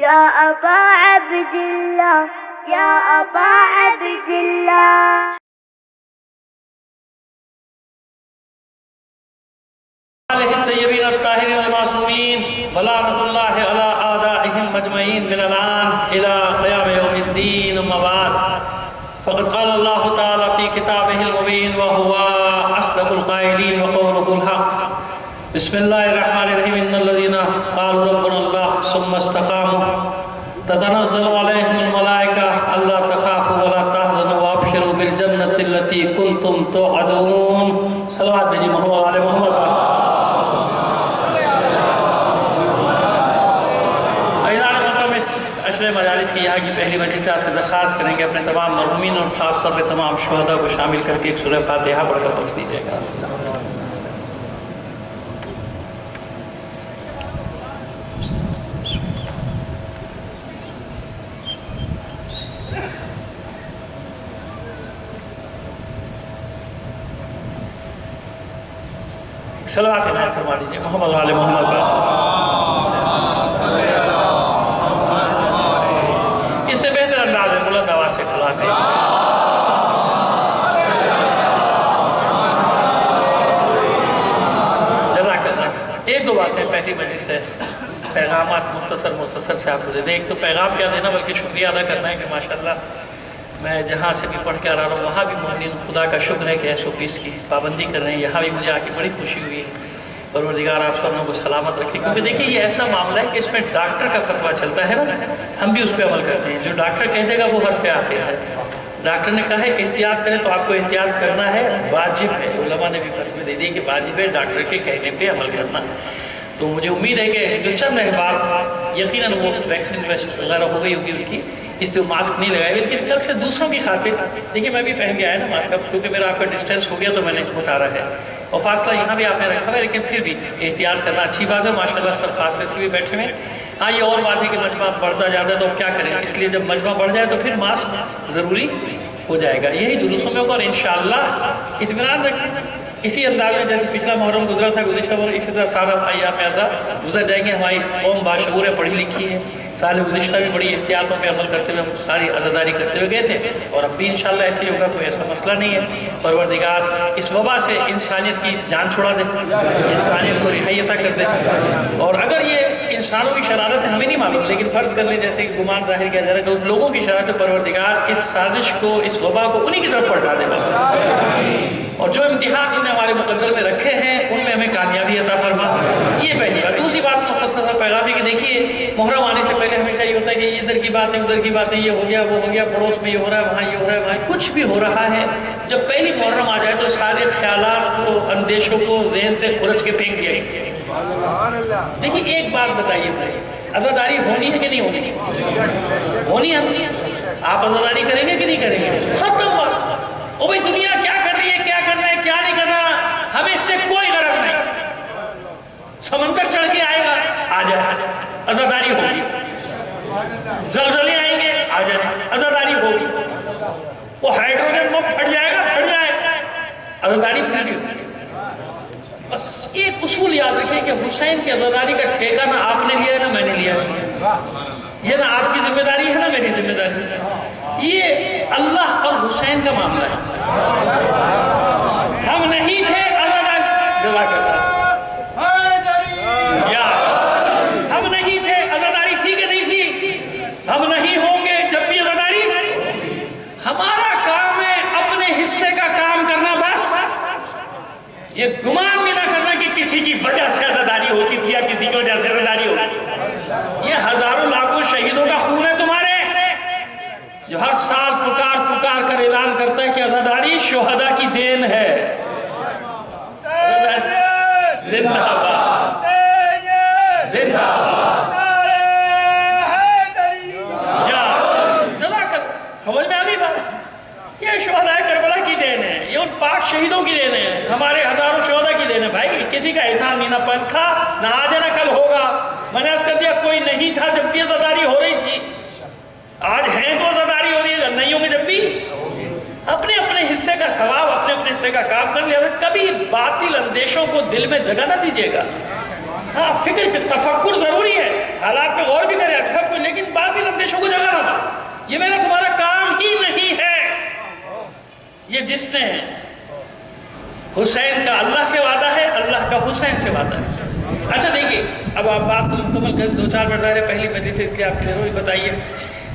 يا أبا عبد الله يا أبا عبد الله. آلہ الطیبین الطاہرین المعصومین ولعنۃ اللہ علی اعدائہم اجمعین من الآن الی قیام یوم الدین. اما بعد فقد قال اللہ تعالی فی کتابہ المبین وہو اصدق القائلین وقولہ الحق. بسم اللہ الرحمن الرحیم. ان الذین قالوا ربنا اللہ ثم استقاموا تتنزل علیہم الملائکہ الا تخافوا ولا تحزنوا وابشروا بالجنۃ التی کنتم توعدون. صلوات بھیجی محمد علی محمد. اشرف مجالس کی یہاں کی پہلی مجلس سے آپ سے درخواست کریں گے اپنے تمام مرحومین اور خاص طور پہ تمام شہداء کو شامل کر کے ایک سورہ فاتحہ پڑھ کر پڑھ دیجیے گا. صلوات عنایت فرما دیجیے محمد علی محمد پر. اس سے بہتر انداز میں بلند آواز سے صلوات ہے. جزاک اللہ. ایک دو باتیں پہلی مجلس سے پیغامات مختصر سے آپ کو دے دیں. ایک تو پیغام کیا دینا بلکہ شکریہ ادا کرنا ہے کہ ماشاءاللہ میں جہاں سے بھی پڑھ کے آ رہا ہوں وہاں بھی مومنین خدا کا شکر ہے کہ 120 کی پابندی کر رہے ہیں. یہاں بھی مجھے آ کے بڑی خوشی ہوئی ہے. پروردگار آپ سب لوگوں کو سلامت رکھے. کیونکہ دیکھیں یہ ایسا معاملہ ہے کہ اس میں ڈاکٹر کا فتویٰ چلتا ہے نا, ہم بھی اس پہ عمل کرتے ہیں. جو ڈاکٹر کہہ دے گا وہ حرف آخر ہے. ڈاکٹر نے کہا ہے کہ احتیاط کریں تو آپ کو احتیاط کرنا ہے, واجب ہے. علماء نے بھی فتوی دے دی کہ واجب ہے ڈاکٹر کے کہنے پہ عمل کرنا. تو مجھے امید ہے کہ جو چند احباب یقیناً وہ ویکسین وغیرہ ہو گئی ہوگی ان کی, اس لیے ماسک نہیں لگائے, لیکن کل سے دوسروں کی خاطر دیکھیے میں بھی پہن کے آیا نا ماسک اب, کیونکہ میرا آپ کا ڈسٹینس ہو گیا تو میں نے اتارا ہے اور فاصلہ یہاں بھی آپ نے رکھا ہے, لیکن پھر بھی احتیاط کرنا اچھی بات ہے. ماشاءاللہ سب فاصلے سے بھی بیٹھے ہوئے. ہاں یہ اور بات ہے کہ مجمع بڑھتا جاتا ہے تو کیا کریں, اس لیے جب مجمع بڑھ جائے تو پھر ماسک ضروری ہو جائے گا. یہی جلوسوں میں ہوگا اور انشاءاللہ اطمینان رکھیں. اسی انداز میں جیسے پچھلا محرم گزرا تھا گزشتہ محرم, اسی طرح سارا ایام اعزاء گزر جائیں گے. ہماری قوم باشعور ہے, پڑھی لکھی ہے. سال گزشتہ بھی بڑی احتیاطوں پہ عمل کرتے ہوئے ہم ساری عزاداری کرتے ہوئے گئے تھے اور اب بھی انشاءاللہ ایسے ہی ہوگا, کوئی ایسا مسئلہ نہیں ہے. پروردگار اس وبا سے انسانیت کی جان چھڑا دے, انسانیت کو رہائی عطا کر دے. اور اگر یہ انسانوں کی شرارت ہے ہمیں نہیں معلوم, لیکن فرض کر لیں جیسے گمان ظاہر کیا جا رہا ہے کہ اس لوگوں کی شرارت پروردگار اس سازش کو, اس وبا کو انہی کی طرف پلٹا دے. اور جو امتحان انہوں نے ہمارے مقدر میں رکھے ہیں ان میں ہمیں کامیابی عطا فرما. یہ پہلی بات. دوسری بات مختصر سا پیغام ہے کہ دیکھیے محرم آنے سے پہلے ہمیشہ یہ ہوتا ہے کہ ادھر کی باتیں ادھر کی باتیں, یہ ہو گیا وہ ہو گیا, پڑوس میں یہ ہو رہا ہے وہاں یہ ہو رہا ہے وہاں کچھ بھی ہو رہا ہے. جب پہلی محرم آ جائے تو سارے خیالات کو, اندیشوں کو ذہن سے کھرچ کے پھینک دیا گیا. دیکھیے ایک بات بتائیے بھائی, عزاداری ہونی ہے کہ نہیں ہونی؟ ہونی ہے. آپ عزاداری کریں گے کہ نہیں کریں گے؟ ختم بات. او بھائی دنیا کیا کر رہی ہے, کیا کرنا ہے, کیا نہیں کرنا, ہمیں اس سے کوئی غرض نہیں. سمندر چڑھ کے آئے گا آ جائے, عزاداری ہوگی. زلزلے آئیں گے آ جائیں, عزاداری ہوگی. وہ ہائیڈروجن بم پھٹ جائے گا پھٹ جائے, عزاداری پھٹ ہوگی. بس ایک اصول یاد رکھیں کہ حسین کی عزاداری کا ٹھیکہ نہ آپ نے لیا ہے نہ میں نے لیا ہے. یہ نہ آپ کی ذمہ داری ہے نہ میری ذمہ داری ہے. یہ اللہ اور حسین کا معاملہ ہے. ہم نہیں تھے عزاداری, جزاک اللہ, ہم نہیں تھے عزاداری تھی کہ نہیں تھی, ہم نہیں ہوں گے جب بھی عزاداری. ہمارا کام ہے اپنے حصے کا کام کرنا بس. یہ گمان بھی نہ کرنا کہ کسی کی وجہ سے عزاداری ہوتی تھی یا کسی کی وجہ سے عزاداری ہوتی. یہ ہزاروں لاکھوں شہیدوں کا خون ہے تمہارے, جو ہر سال پکار کر اعلان کرتا ہے کہ عزاداری شہداء کی دین ہے. زندہ باد, زندہ باد. سمجھ میں آ گئی بات؟ یہ شہداء کربلا کی دین ہے, یہ ان پاک شہیدوں کی دین ہے, ہمارے ہزاروں شہداء کی دین ہے. بھائی کسی کا احسان نہیں, نہ پن تھا نہ آج ہے نہ کل ہوگا. میں نے عرض کر دیا کوئی نہیں تھا جب بھی عزاداری ہو رہی تھی, آج ہیں تو عزاداری ہو رہی ہے, نہیں ہوں گے جب بھی. اپنے اپنے حصے کا ثواب, اپنے اپنے حصے کا کام کر لیا. کبھی باطل اندیشوں کو دل میں جگہ نہ دیجیے گا. ہاں فکر تفکر ضروری ہے, حالات پہ غور بھی کریں سب کچھ, لیکن یہ میرا تمہارا کام ہی نہیں ہے. یہ جس نے حسین کا اللہ سے وعدہ ہے، اللہ کا حسین سے وعدہ ہے. اچھا دیکھیے، اب آپ بات کو مکمل کر 2-4 منٹ رہے پہلی مجلس سے، اس کے آپ کے ضروری بتائیے،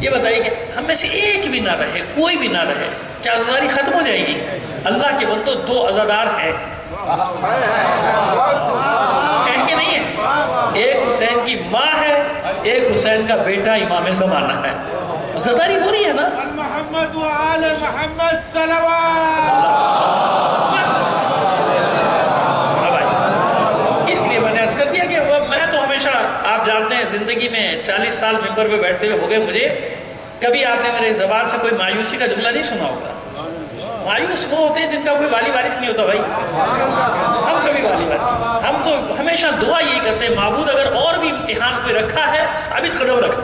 یہ بتائیے کہ ہم میں سے ایک بھی نہ رہے، کوئی بھی نہ رہے، کیا عزاداری ختم ہو جائے گی؟ اللہ کے بندو 2 عزادار ہیں، کہیں کہ نہیں ہے؟ ایک حسین کی ماں ہے، ایک حسین کا بیٹا امام زمانہ ہے. عزاداری ہو رہی ہے نا؟ محمد و آل محمد صلوات. اس لیے میں نے عرض کر دیا کہ میں تو ہمیشہ، آپ جانتے ہیں زندگی میں 40 سال ممبر پہ بیٹھتے ہوئے ہو گئے مجھے، کبھی آپ نے میرے زبان سے کوئی مایوسی کا جملہ نہیں سنا ہوگا. مایوس وہ ہوتے ہیں جن کا کوئی والی وارث نہیں ہوتا بھائی. ہم کبھی والی وارث، ہم تو ہمیشہ دعا یہی کرتے ہیں، معبود اگر اور بھی امتحان کوئی رکھا ہے ثابت قدم رکھا،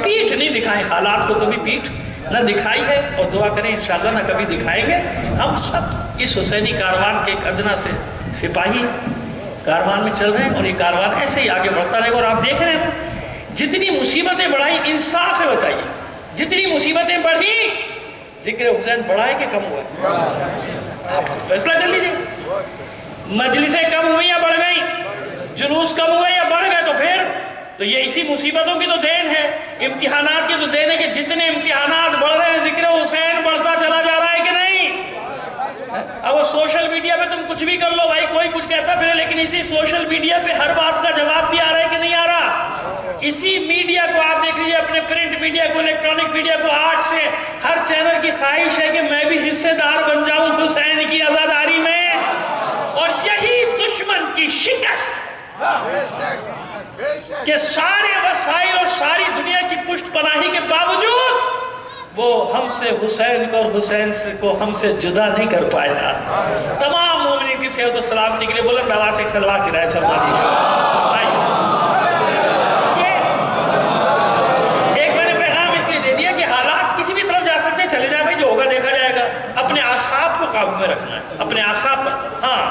پیٹھ نہیں دکھائیں، حالات کو کبھی پیٹھ نہ دکھائی ہے، اور دعا کریں انشاءاللہ نہ کبھی دکھائیں گے. ہم سب اس حسینی کاروان کے ایک ادنا سے سپاہی کاروان میں چل رہے ہیں، اور یہ کاروان ایسے ہی آگے بڑھتا رہے گا. اور آپ دیکھ رہے ہیں نا، جتنی مصیبتیں بڑھائیں انصاف سے بتائیے، جتنی مصیبتیں بڑھی ذکر حسین بڑھا ہے کہ کم ہوا ہے؟ فیصلہ کر لیجیے. مجلسیں کم ہوئی یا بڑھ گئی؟ جلوس کم ہوئے یا بڑھ گئے؟ تو پھر تو یہ اسی مصیبتوں کی تو دین ہے، امتحانات کی تو دین ہے کہ جتنے امتحانات بڑھ رہے ہیں ذکر حسین بڑھتا چلا جا رہا ہے کہ نہیں؟ اب وہ سوشل میڈیا پہ تم کچھ بھی کر لو بھائی، کوئی کچھ کہتا پھر، لیکن اسی سوشل میڈیا پہ ہر بات کا جواب بھی آ رہا ہے کہ نہیں آ رہا؟ اسی میڈیا کو آپ دیکھ لیجیے، اپنے پرنٹ میڈیا کو، الیکٹرانک میڈیا کو، آج سے ہر چینل کی خواہش ہے کہ میں بھی حصے دار بن جاؤں حسین کی عزاداری میں. اور یہی دشمن کی شکست کہ سارے وسائل اور ساری دنیا کی پشت پناہی کے باوجود وہ ہم سے حسین کو اور حسین کو ہم سے جدا نہیں کر پائے گا. تمام مومنین کی صحت و سلامتی کے لیے بلند آواز سے ایک صلوات کی رائے فرما دیجیے. ایک میں نے پیغام اس لیے دے دیا کہ حالات کسی بھی طرف جا سکتے ہیں، چلے جائیں بھائی، جو ہوگا دیکھا جائے گا. اپنے اعصاب کو قابو میں رکھنا ہے، اپنے اعصاب پر. ہاں،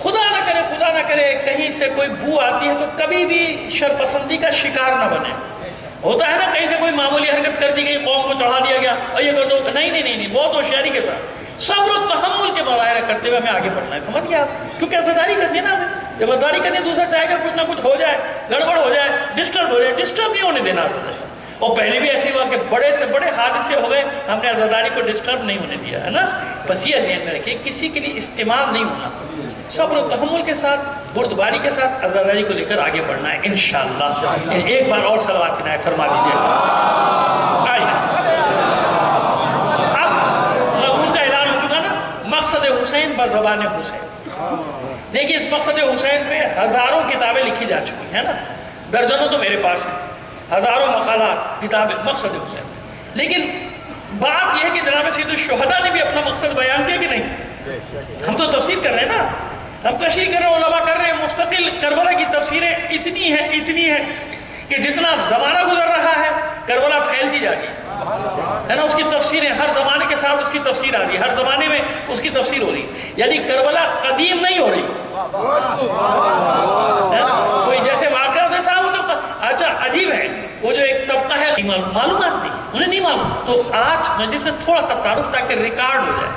خدا نہ کرے کہیں سے کوئی بو آتی ہے تو کبھی بھی شرپسندی کا شکار نہ بنے. ہوتا ہے نا کہیں سے کوئی معمولی حرکت کر دی گئی، قوم کو چڑھا دیا گیا اور یہ کر دو، نہیں، بہت ہوشیاری کے ساتھ صبر و تحمل کے مظاہرہ کرتے ہوئے ہمیں آگے بڑھنا ہے. سمجھ گیا آپ؟ کیونکہ عزاداری کرنی ہے نا ہمیں. جب عزاداری کرنی ہے دوسرا چاہے گا کچھ نہ کچھ ہو جائے، گڑبڑ ہو جائے، ڈسٹرب ہو جائے. ڈسٹرب نہیں ہونے دینا عزاداری. اور پہلے بھی ایسے ہوا کہ بڑے سے بڑے حادثے ہو گئے، ہم نے عزاداری کو ڈسٹرب نہیں ہونے دیا ہے نا. بس یہ ذہن میں رکھیں، کسی کے لیے استعمال نہیں ہونا، صبر و تحمل کے ساتھ، بردباری کے ساتھ عزاداری کو لے کر آگے بڑھنا ہے انشاءاللہ. ایک بار اور صلوات کی عنایت فرما دیجیے. اب مضمون کا اعلان ہو چکا نا، مقصد حسین بزبان حسین. دیکھیے اس مقصد حسین پہ ہزاروں کتابیں لکھی جا چکی ہیں نا، درجنوں تو میرے پاس ہیں، ہزاروں مقالات، کتابیں مقصد حسین. لیکن بات یہ ہے کہ جناب سید الشہداء نے بھی اپنا مقصد بیان کیا کہ نہیں؟ ہم تو تفسیر کر رہے ہیں نا، ہم تشریح کر رہے ہیں، علماء کر رہے ہیں. مستقل کربلا کی تفسیریں اتنی ہیں کہ جتنا زمانہ گزر رہا ہے کربلا پھیلتی جا رہی ہے نا. اس کی تفسیریں ہر زمانے کے ساتھ، اس کی تفسیر آ رہی ہے، ہر زمانے میں اس کی تفسیر ہو رہی ہے. یعنی کربلا قدیم نہیں ہو رہی. کوئی جیسے واقعہ ہوتا ہے صاحب، وہ تو اچھا عجیب ہے، وہ جو ایک طبقہ ہے معلومات نہیں، انہیں نہیں معلوم. تو آج مجلس میں تھوڑا سا تعارف تاکہ ریکارڈ ہو جائے،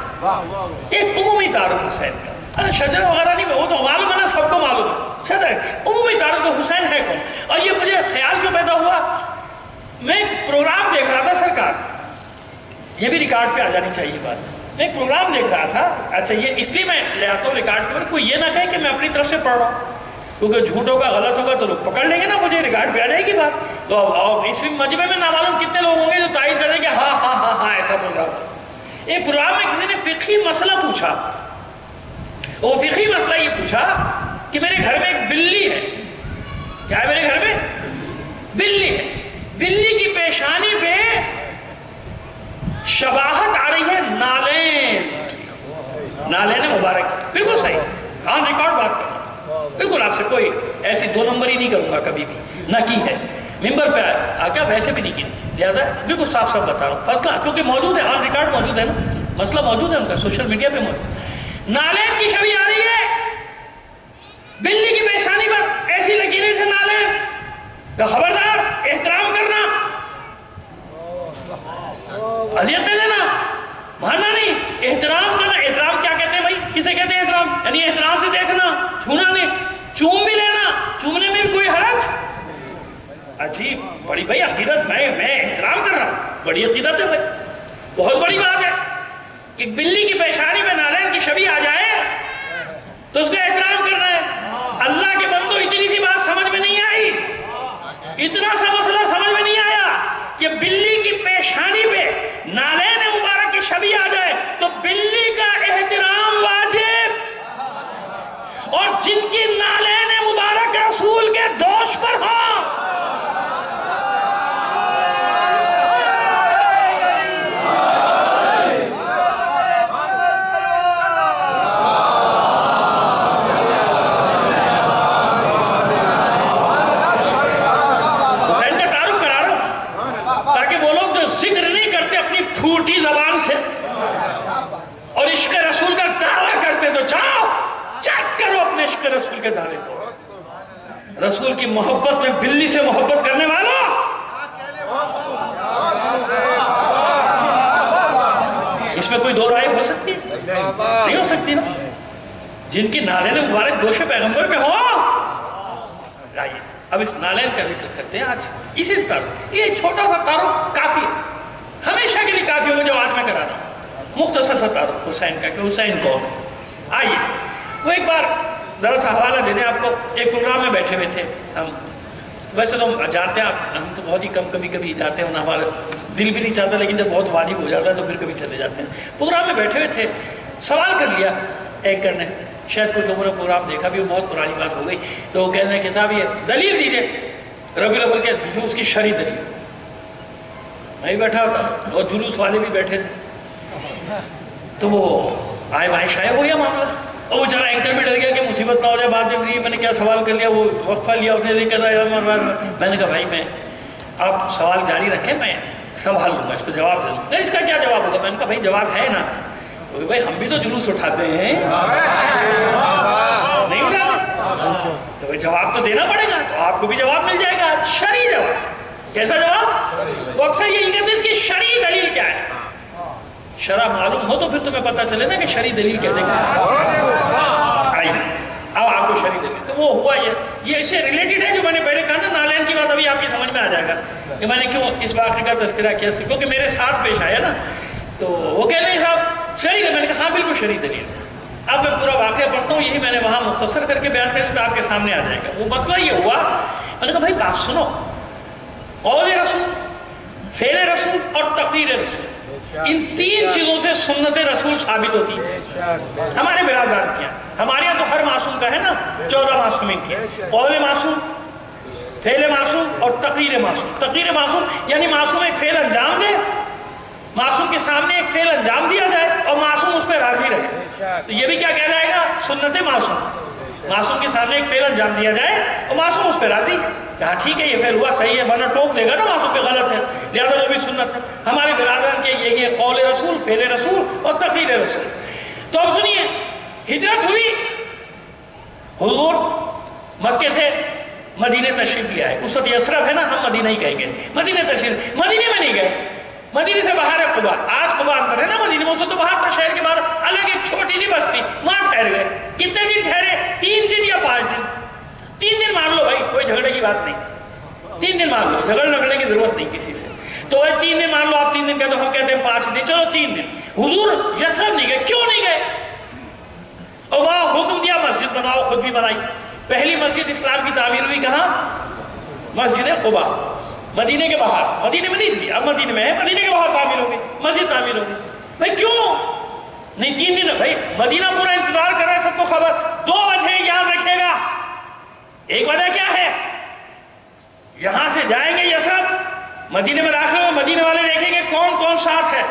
ایک عمومی تعارف حسین کا. شجر وغیرہ نہیں، وہ تو معلوم ہے نا، سب کو معلوم ہے. شجر عمومی تعارف حسین ہے کون. اور یہ مجھے خیال کیوں پیدا ہوا، میں ایک پروگرام دیکھ رہا تھا، سرکار یہ بھی ریکارڈ پہ آ جانی چاہیے بات. میں ایک پروگرام دیکھ رہا تھا. اچھا یہ اس لیے میں لے آتا ہوں ریکارڈ کے، کوئی یہ نہ کہے کہ میں اپنی طرف سے پڑھ رہا ہوں، کیونکہ جھوٹ ہوگا، غلط ہوگا تو لوگ پکڑ لیں گے نا، مجھے ریکارڈ پہ آ جائے گی بات. تو اس مجمع میں نامعلوم کتنے لوگ ہوں گے جو تائید کر دیں کہ ہاں ایسا پروگرام. ایک پروگرام میں کسی نے فقہی مسئلہ پوچھا. وہ فقہی مسئلہ یہ پوچھا کہ میرے گھر میں ایک بلی ہے. کیا ہے میرے گھر میں؟ بلی ہے. بلی کی پیشانی پہ شباہت آ رہی ہے نالین مبارک. بالکل صحیح، ہاں ریکارڈ بات کرنا، بالکل آپ سے کوئی ایسی 2 نمبری نہیں کروں گا کبھی بھی، نہ کی ہے. ممبر پہ آ کیا ویسے بھی نہیں کی، لہٰذا بالکل صاف بتا رہا ہوں. فیصلہ کیونکہ موجود ہے، آن ریکارڈ موجود ہے نا، مسئلہ موجود ہے ان کا، سوشل میڈیا پہ موجود. نالین کی چھوی آ رہی ہے، بلی کی پیشانی پر ایسی لکیریں سے نالین کا. خبردار، احترام کرنا. عجیب بڑی بھائی عقیدت میں احترام کر رہا ہوں، بڑی عقیدت ہے بھائی، بہت بڑی بات ہے کہ بلی کی پیشانی میں نالین کی شبیہ آ جائے تو اس کا احترام کرنا ہے۔ اللہ کے بندو اتنی سی بات سمجھ میں نہیں آئی، اتنا سا مسئلہ سمجھ میں نہیں آیا کہ بلی کی پیشانی پہ نالین مبارک کی شبیہ آ جائے تو بلی کا احترام واجب، اور جن کی نالین مبارک رسول کے دوش پر ہوں پھوٹی زبان سے اور عشق رسول کا دعویٰ کرتے تو جاؤ چیک کرو اپنے عشق رسول کے دعوے کو۔ رسول کی محبت میں بلی سے محبت کرنے والا اس میں کوئی دو رائے ہو سکتی ہے؟ نہیں ہو سکتی نا۔ جن کی نالین مبارک دوش پیغمبر پہ ہو، آئیے اب اس نالین کا ذکر کرتے ہیں آج اسی سے تعارف، یہ چھوٹا سا تعارف کافی ہے، ہمیشہ کے لیے کافی ہوگا جو آج میں کرا رہا ہوں، مختصر سا تعارف حسین کا کہ حسین کون ہے۔ آئیے وہ ایک بار ذرا سا حوالہ دے دیں آپ کو، ایک پروگرام میں بیٹھے ہوئے تھے ہم، ویسے تو جاتے ہیں ہم تو بہت ہی کم کبھی کبھی جاتے ہیں، ہمارا دل بھی نہیں چاہتا، لیکن جب بہت واجب ہو جاتا ہے تو پھر کبھی چلے جاتے ہیں۔ پروگرام میں بیٹھے ہوئے تھے، سوال کر لیا اینکر نے، شاید کوئی لوگوں نے پروگرام دیکھا بھی، وہ بہت پرانی بات ہو گئی، تو وہ کہنے لگے کہ صاحب یہ دلیل دیجئے ربیع الاول کے جلوس کی شرعی دلیل۔ میں بیٹھا ہوتا اور جلوس والے بھی بیٹھے تھے، تو وہ آئے بھائی شاید ہو گیا معاملہ، اور وہ چلا اینکر بھی ڈر گیا کہ مصیبت نہ ہو جائے بعد میں، میں نے کیا سوال کر لیا، وہ وقفہ لیا اس نے، میں نے کہا بھائی میں آپ سوال جاری رکھیں، میں سنبھال لوں گا اس کو جواب دے دوں گا۔ اس کا کیا جواب ہوگا؟ میں نے کہا بھائی جواب ہے نا، بھائی ہم بھی تو جلوس اٹھاتے ہیں، نہیں اٹھاتے تو بھائی جواب تو دینا پڑے گا، تو آپ کو بھی جواب مل جائے گا، شرعی جواب۔ کیسا جواب؟ وہ اکثر یہی کہتے ہیں اس کی شرعی دلیل کیا ہے۔ شرع معلوم ہو تو پھر تمہیں پتہ چلے نا کہ شرعی دلیل کہتے ہیں۔ آئیے اب آپ کو شرعی دلیل، تو وہ ہوا یہ اس سے ریلیٹڈ ہے جو میں نے پہلے کہا نا، نالین کی بات ابھی آپ کی سمجھ میں آ جائے گا کہ میں نے کیوں اس واقعے کا تذکرہ کیا، کیونکہ میرے ساتھ پیش آیا نا، تو وہ کہہ رہے ہیں صاحب شرعی، میں نے کہا ہاں بالکل شرعی دلیل ہے۔ اب میں پورا واقعہ پڑھتا ہوں، یہی میں نے وہاں مختصر کر کے بیان کر دیا تو آپ کے سامنے آ جائے گا۔ وہ مسئلہ یہ ہوا، میں نے کہا بھائی بات سنو، قول رسول، فعل رسول اور تقریر رسول، ان تین چیزوں سے سنت رسول ثابت ہوتی ہے ہمارے برادران کیا۔ ہمارے یہاں تو ہر معصوم کا ہے نا 14 معصومین کی، قول معصوم، فعل معصوم اور تقریر معصوم۔ تقریر معصوم یعنی معصوم ایک فعل انجام دے، معصوم کے سامنے ایک فعل انجام دیا جائے اور معصوم اس پہ راضی رہے، تو یہ بھی کیا کہلائے گا؟ سنت معصوم۔ معصوم کے سامنے ایک فعل انجام دیا جائے اور معصوم اس پہ راضی، کہا ٹھیک ہے یہ فعل ہوا صحیح ہے، ورنہ ٹوک دے گا نا معصوم پہ غلط ہے، لہذا وہ بھی سنت ہے۔ ہمارے برادران کے یہی ہے قول رسول، فعل رسول اور تقریر رسول۔ تو اب سنیے، ہجرت ہوئی، حضور مکے سے مدینے تشریف لے آئے، اس وقت یثرب ہے نا، ہم مدینہ ہی کہیں گے، مدینے تشریف، مدینے میں نہیں گئے، مدینے سے باہر ہے قباء، آج قباء اندر ہے نا مدینے میں، اس وقت تو باہر تھا شہر کے باہر، الگ ایک چھوٹی سی بستی، وہاں ٹھہر گئے۔ کتنے دن ٹھہرے؟ 3 دن یا 5 دن، 3 دن مان لو بھائی، کوئی جھگڑے کی بات نہیں، 3 دن مان لو، جھگڑنے کی ضرورت نہیں کسی سے، تو وہ 3 دن مان لو، آپ 3 دن کہتے ہم کہتے ہیں 5 دن، چلو 3 دن۔ حضور یثرب نہیں گئے، کیوں نہیں گئے؟ اور وہاں حکم دیا مسجد بناؤ، خود بھی بنائی۔ پہلی مسجد اسلام کی تعمیر ہوئی کہاں؟ مسجد قباء، مدینے کے باہر، مدینے میں نہیں تھی، اب مدینے میں ہے، مدینے کے باہر تعمیر ہوگی، مسجد تعمیر ہوگی۔ بھائی کیوں نہیں 3 دن؟ بھائی مدینہ پورا انتظار کر رہا ہے، سب کو خبر۔ 2 وجہ یاد رکھے گا، ایک وجہ کیا ہے؟ یہاں سے جائیں گے یثرب، مدینے میں داخل ہو، مدینے والے دیکھیں گے کون کون ساتھ ہے،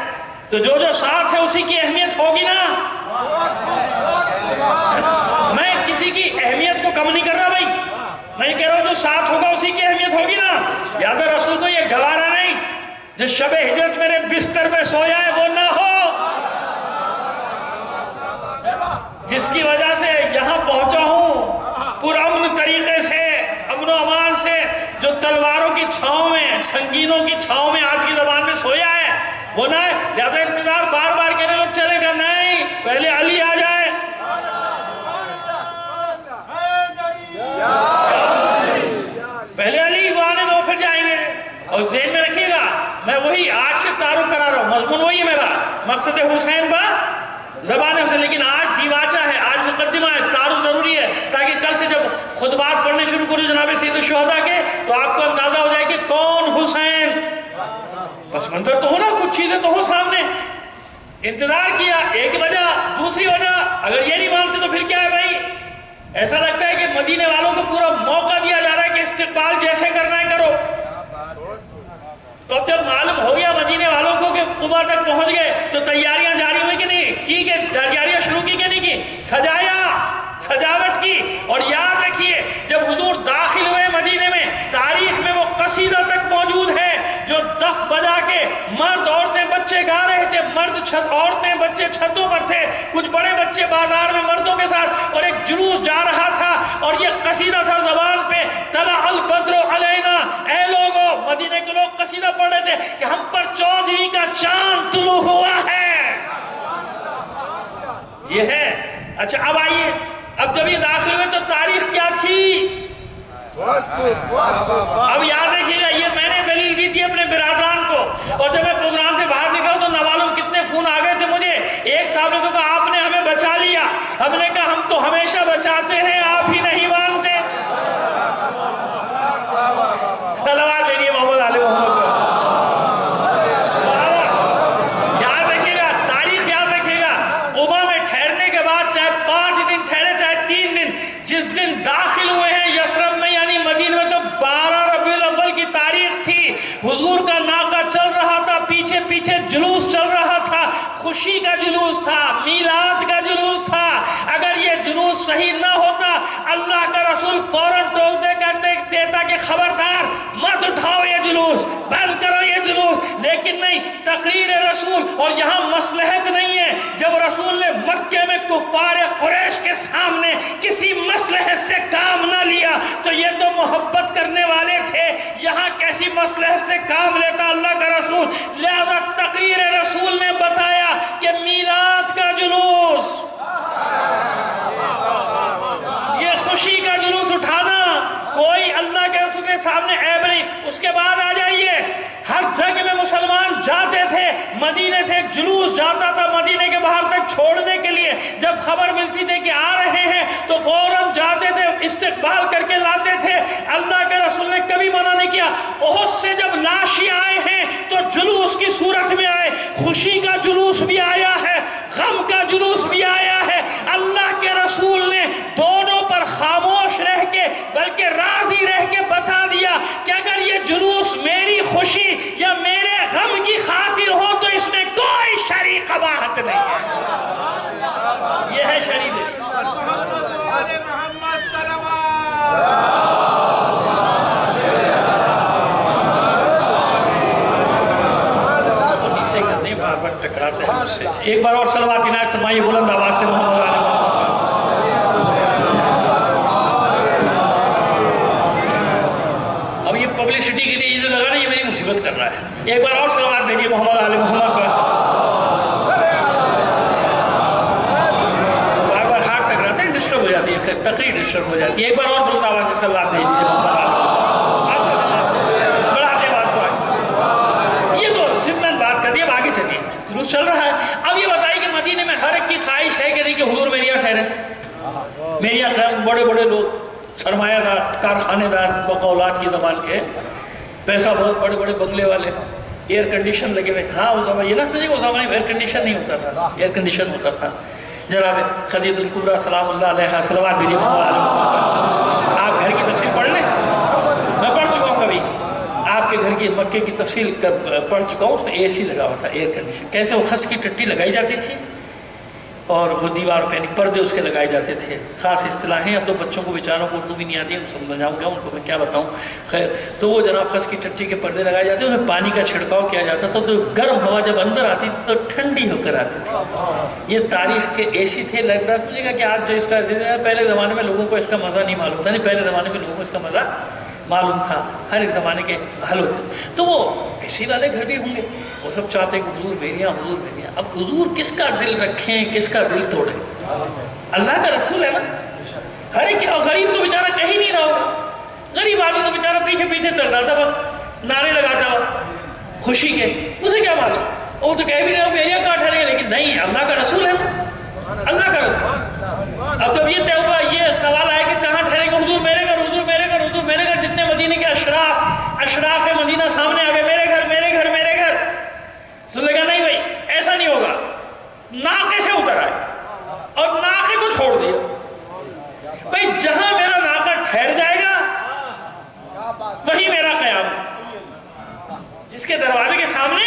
تو جو ساتھ ہے اسی کی اہمیت ہوگی نا۔ میں کسی کی اہمیت کو کم نہیں کر رہا بھائی، میں یہ کہہ رہا ہوں جو ساتھ ہوگا اسی کی اہمیت ہوگی نا۔ یاد رسول کو یہ گوارا نہیں جو شب ہجرت میرے بستر پہ سویا ہے وہ نہ ہو، جس کی وجہ سے یہاں پہنچا ہوں پرامن طریقے سے، امن و امان سے، جو تلواروں کی چھاؤں میں، سنگینوں کی چھاؤں میں آج کی زبان میں سویا ہے وہ نہ ہے۔ لہذا انتظار بار بار کہنے لوگ چلے گا، نہیں، پہلے علی آ جائے، پہلے علی کو آنے دو، پھر جائیں اور ذہن میں رکھیے گا، میں وہی آج سے تعارف کرا رہا ہوں، مضمون وہی ہے میرا، مقصد حسین با زبان حسین، لیکن آج دیواچہ ہے، آج مقدمہ ہے، تعارف ضروری ہے تاکہ کل سے جب خطبات پڑھنے شروع کروں جناب سید الشہداء کے تو آپ کو اندازہ ہو جائے کہ کون حسین، پس منظر تو ہو نا، کچھ چیزیں تو ہو سامنے۔ انتظار کیا، ایک وجہ، دوسری وجہ اگر یہ نہیں مانتے تو پھر کیا ہے بھائی؟ ایسا لگتا ہے کہ مدینے والوں کو پورا موقع دیا جا رہا ہے کہ استقبال جیسے کرنا ہے کرو۔ تو اب جب معلوم ہو گیا مدینے والوں کو کہ قبا تک پہنچ گئے تو تیاریاں جاری ہوئی کہ نہیں کی، کہ تیاریاں شروع کی کہ نہیں کی؟ سجایا، سجاوٹ کی۔ اور یاد رکھیے جب حضور داخل ہوئے مدینے میں، تاریخ میں وہ قصیدہ تک موجود ہے جو دف بجا کے مرد عورتیں بچے گا رہے تھے، عورتیں بچے چھتوں پر تھے، کچھ بڑے بچے بازار میں مردوں کے ساتھ، اور ایک جلوس جا رہا تھا اور یہ قصیدہ تھا زبان پہ، طلع البدر علینا، اے لوگوں، مدینے کے لوگ قصیدہ پڑھ رہے تھے کہ ہم پر 14ویں کا چاند طلوع ہوا ہے۔ یہ ہے۔ اچھا اب آئیے، اب جب یہ داخل ہوئے تو تاریخ کیا تھی؟ اب یاد رکھیے گا، یہ میں نے دلیل دی تھی اپنے برادران کو، اور جب میں پروگرام سے باہر نکلا تو نوالوں کتنے فون آ گئے تھے مجھے۔ ایک صاحب نے تو کہا آپ نے ہمیں بچا لیا، ہم نے کہا ہم تو ہمیشہ بچاتے ہیں، آپ ہی نہیں مانتے۔ صلوات بھیجیے محمد علی محمد۔ یاد رکھیے گا، تاریخ یاد رکھیے گا، قبا میں ٹھہرنے کے بعد چاہے 5 دن ٹھہرے چاہے 3 دن، جس دن داخل ہوئے ہیں یثرب میں یعنی مدینہ میں، تو 12 ربیع الاول کی تاریخ تھی۔ حضور کا ناقہ چل رہا تھا، پیچھے پیچھے جلوس چل رہا تھا، خوشی کا جلوس تھا، میلاد کا جلوس تھا۔ اگر یہ جلوس صحیح نہ ہوتا اللہ کا رسول فوراً ٹوک دیتا کہ خبردار مت اٹھاؤ یہ جلوس، بند کرو یہ جلوس، لیکن نہیں، تقریر رسول، اور یہاں مصلحت نہیں ہے۔ جب رسول نے مکے میں کفار قریش کے سامنے کسی مصلحت سے کام نہ لیا تو یہ تو محبت کرنے والے تھے، یہاں کیسی مصلحت سے کام لیتا اللہ کا رسول؟ لہذا تقریر رسول نے بتایا کہ میلاد کا جلوس، یہ خوشی کا جلوس اٹھانا کوئی اللہ کے رسول کے سامنے عیب نہیں۔ اس کے بعد آ جائیے، ہر جگہ میں مسلمان جاتے تھے، مدینے سے ایک جلوس جاتا تھا مدینے کے باہر تک چھوڑنے کے لیے، جب خبر ملتی تھی کہ آ رہے ہیں تو فوراً جاتے تھے، استقبال کر کے لاتے تھے۔ اللہ کے رسول نے کبھی منع نہیں کیا۔ احد سے جب لاشی آئے ہیں تو جلوس کی صورت میں آئے، خوشی کا جلوس بھی آیا ہے، غم کا جلوس بھی آیا ہے۔ اللہ کے رسول نے دونوں پر خاموش رہ کے بلکہ راضی رہ کے بتا دیا کہ اگر یہ جلوس میری خوشی یا میرے غم کی خاطر ہو تو اس میں کوئی شرعی قباحت نہیں ہے۔ یہ ہے شرعی دل۔ محمد صلوات۔ نیچے کرنے بار بار ٹکراتے ہیں مجھ سے۔ ایک بار اور صلوات عنایت فرمائیے بلند آواز سے محمد علی محمد۔ اب یہ پبلسٹی کے لیے یہ جو لگا نا، یہ میری مصیبت کر رہا ہے۔ ایک بار اور صلوات بھیجیے محمد علی محمد پر۔ بار بار ہاتھ ٹکراتے ہیں، ڈسٹرب ہو جاتی ہے، تقریر ڈسٹرب ہو جاتی ہے۔ ایک بار اور بلند آواز سے صلوات بھیجیے محمد علی۔ بڑھاتے بات کو آگے، یہ تو ضمن بات کر دی، اب آگے چلیے، جلوس چل رہا ہے۔ اب یہ بتائیے کہ مدینے میں ہر ایک کی خواہش ہے کہ نہیں کہ حضور میرے یہاں ٹھہرے؟ میرے یہاں بڑے بڑے لوگ، سرمایہ دار، کارخانے دار، بقولات کی زبان کے، پیسہ بہت بڑے بڑے بنگلے والے، ایئر کنڈیشن لگے ہوئے۔ ہاں اس زمانے، یہ نہ سمجھے کہ اس زمانے میں ایئر کنڈیشن نہیں ہوتا تھا، ایئر کنڈیشن ہوتا تھا۔ جناب خدیجہ الکبریٰ سلام اللہ علیہا، صلوات بھیجیے محمد علی محمد۔ آپ گھر کی تفصیل پڑھ لیں، میں پڑھ چکا ہوں کبھی، آپ کے گھر کی مکے کی تفصیل پڑھ چکا ہوں، اس میں اے سی لگا ہوا تھا، ایئر کنڈیشن، کیسے وہ خس کی ٹٹی لگائی جاتی تھی اور وہ دیوار پہ پردے اس کے لگائے جاتے تھے، خاص اصطلاحیں، اب تو بچوں کو بیچاروں کو اردو بھی نہیں آتی ہے، سمجھاؤں گا ان کو میں کیا بتاؤں، خیر۔ تو وہ جناب خس کی ٹٹی کے پردے لگائے جاتے، اس میں پانی کا چھڑکاؤ کیا جاتا تھا، تو گرم ہوا جب اندر آتی تھی تو ٹھنڈی ہو کر آتی تھی۔ یہ تاریخ کے ایسی تھے، لگ رہا سمجھے گا کہ آج جو اس کا پہلے زمانے میں لوگوں کو اس کا مزہ نہیں معلوم تھا، نہیں، پہلے زمانے میں لوگوں کو اس کا مزہ معلوم تھا، ہر ایک زمانے کے حل ہوتے۔ تو وہ اسی والے گھر بھی ہوں گے، وہ سب چاہتے ہیں کہ حضور میرے یہاں، حضور میرے یہاں۔ اب حضور کس کا دل رکھیں، کس کا دل توڑیں؟ اللہ کا رسول ہے نا، ہر ایک۔ اور غریب تو بیچارہ کہیں نہیں رہا ہوگا، غریب آدمی تو بیچارہ پیچھے پیچھے چل رہا تھا، بس نعرے لگاتا خوشی کے، اسے کیا معلوم؟ وہ تو کہہ بھی رہے ہو میرے کہاں ٹھہرے گا، لیکن نہیں، اللہ کا رسول ہے نا، اللہ کا رسول۔ اب جب یہ طے ہوا، یہ سوال آئے کہ کہاں ٹھہرے گا، حضور میرے گھر، حضور میرے گھر، حضور میرے گھر۔ جتنے مدینے کے اشراف مدینہ سامنے آ گئے، میرے گھر میرے گھر میرے گھر۔ رسول نے کہا نہیں بھائی ایسا نہیں ہوگا، ناقے سے اتر آئے اور ناقے کو چھوڑ دیا۔ بھائی جہاں میرا ناقہ ٹھہر جائے گا وہی میرا قیام، جس کے دروازے کے سامنے،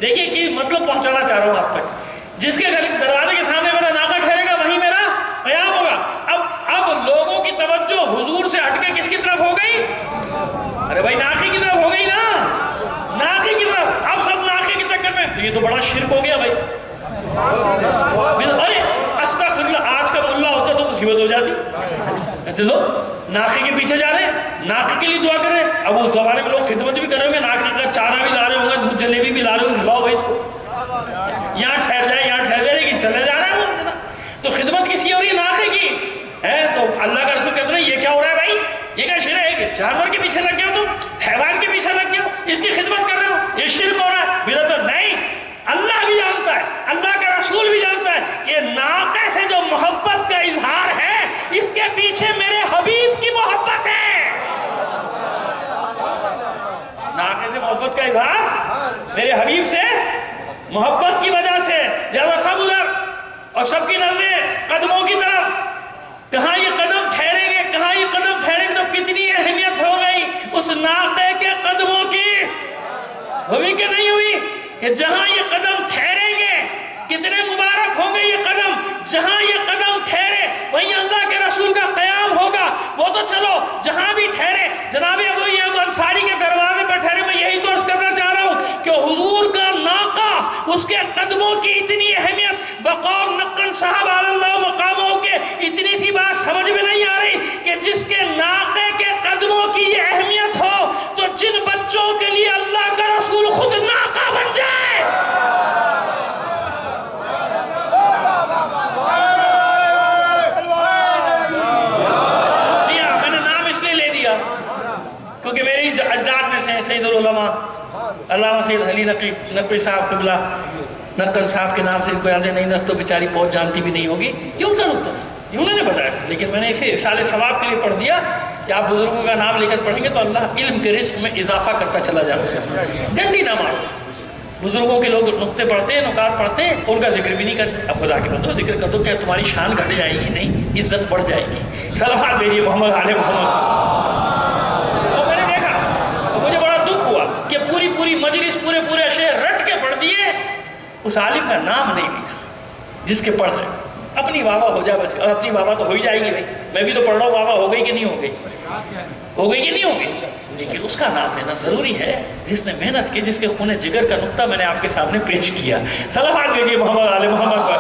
دیکھیے کہ مطلب پہنچانا چاہ رہا ہوں آپ تک، جس کے دروازے کے سامنے میرا ناقہ ٹھہرے گا وہی میرا قیام ہوگا۔ اب لوگوں کی توجہ حضور سے ہٹ کے کس کی طرف ہو گئی؟ ارے بھائی ناقے کی طرف ہو گئی نا، ناقے کی طرف۔ اب سب ناقے کے چکر میں، یہ تو بڑا شرک ہو گیا بھائی۔ ارے استغفراللہ، آج کا ملا ہوتا تو مصیبت ہو جاتی۔ کہتے لو ناقے کے پیچھے جا رہے ہیں، ناقے کے لیے دعا کر رہے ہیں۔ اب اس زمانے میں لوگ خدمت بھی کر رہے ہوں گے، ناقے کا چارہ بھی لا رہے ہوں گے، دودھ جلیبی بھی لا رہے ہوں گے، لاؤ بھائی اس کو، یہاں ٹھہر جائے یہاں ٹھہر جائے، لیکن چلے جا رہے ہیں۔ تو خدمت کس کی ہو رہی ہے؟ ناقے کی ہے۔ تو اللہ کا رسول کہتے ہیں یہ کیا ہو رہا ہے بھائی؟ یہ کیا شرک ہے کہ جانور کے پیچھے لگ گئے ہو، تم حیوان کے پیچھے لگ گئے ہو، اس کی خدمت کر رہے ہو، یہ شرک ہو رہا ہے، بدعت تو نہیں۔ اللہ بھی جانتا ہے، اللہ کا رسول بھی جانتا ہے کہ ناقے سے جو محبت کا اظہار ہے، اس کے پیچھے میرے حبیب کی محبت ہے۔ ناقے سے محبت کا اظہار میرے حبیب سے محبت کی وجہ سے، لہذا سب ادھر اور سب کی نظریں قدموں کی طرف، کہاں یہ قدم ٹھہریں گے، کہاں یہ قدم ٹھہریں گے، تو کتنی اہمیت ہو گئی اس ناقے کے قدموں کی، ہوئی کہ نہیں ہوئی؟ کہ جہاں یہ قدم ٹھہریں گے کتنے مبارک ہوں گے یہ قدم، جہاں یہ قدم ٹھہرے وہیں اللہ کے رسول کا قیام ہوگا۔ وہ تو چلو جہاں بھی ٹھہرے، جناب ابو ایوب انصاری کے دروازے پہ ٹھہرے، میں یہی تو عرض کرنا چاہ رہا ہوں کہ حضور کا ناقہ، اس کے قدموں کی اتنی اہمیت، بقول نقل صاحب علی اللہ مقاموں کے اتنی سی بات سمجھ میں نہیں آ رہی کہ جس کے ناقے کے قدموں کی یہ اہمیت ہو تو جن بچوں کے لیے اللہ کا رسول خود ناقہ بن جائے۔ جی ہاں، میں نے نام اس لیے لے دیا کیونکہ میری اجداد میں سے سید العلماء علامہ سید علی نقوی صاحب قبلہ نقل صاحب کے نام سے ان کو یاد ہے، نہیں تو بیچاری بہت جانتی بھی نہیں ہوگی، یہ ان کا نقطہ تھا، یہ انہوں نے بتایا تھا، لیکن میں نے اسے اصال ثواب کے لیے پڑھ دیا کہ آپ بزرگوں کا نام لے کر پڑھیں گے تو اللہ علم کے رزق میں اضافہ کرتا چلا جاتا ہے۔ ڈنڈی نہ مارو، بزرگوں کے لوگ نقطے پڑھتے ہیں، نکات پڑھتے ہیں، ان کا ذکر بھی نہیں کرتے۔ اب خدا کے بندو ذکر کر دو، کہ تمہاری شان گھٹ جائے گی؟ نہیں، عزت بڑھ جائے گی۔ صلوات بھیجیے محمد آل محمد۔ اور میں نے دیکھا، مجھے بڑا دکھ ہوا کہ پوری مجلس پورے شہر رٹ کے پڑھ دیے، اس عالم کا نام نہیں لیا جس کے پڑھ رہے۔ اپنی واہ ہو جائے بچے، اور اپنی واہ تو ہو ہی جائے گی بھائی، میں بھی تو پڑھ رہا ہوں، واہ ہو گئی کہ نہیں ہو گئی؟ ہو گئی کہ نہیں ہو گئی؟ لیکن اس کا نام لینا ضروری ہے جس نے محنت کی، جس کے خون جگر کا نقطہ میں نے آپ کے سامنے پیش کیا۔ صلوات بھیجیے محمد آل محمد پر۔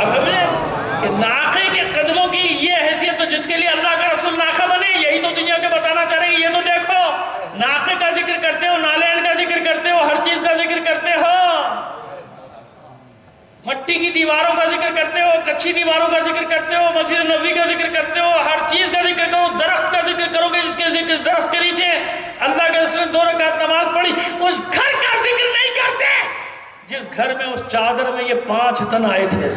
اب سمجھیں کہ ناقے کے قدموں کی یہ حیثیت، تو جس کے لیے اللہ کا رسول ناقہ بنے، یہی تو دنیا کے بتانا چاہ رہے ہیں۔ یہ تو دیکھو، ناقے کا ذکر کرتے ہو، نالین کا ذکر کرتے ہو، ہر چیز کا ذکر کرتے ہو، مٹی کی دیواروں کا ذکر کرتے ہو، کچھی دیواروں کا ذکر کرتے ہو، مسجد نبوی کا ذکر کرتے ہو، ہر چیز کا ذکر کرو، درخت کا ذکر کرو گے، جس کے ذکر درخت کے نیچے اللہ کے رسول نے 2 رکعت نماز پڑھی، اس گھر کا ذکر نہیں کرتے جس گھر میں اس چادر میں یہ 5 تن آئے تھے،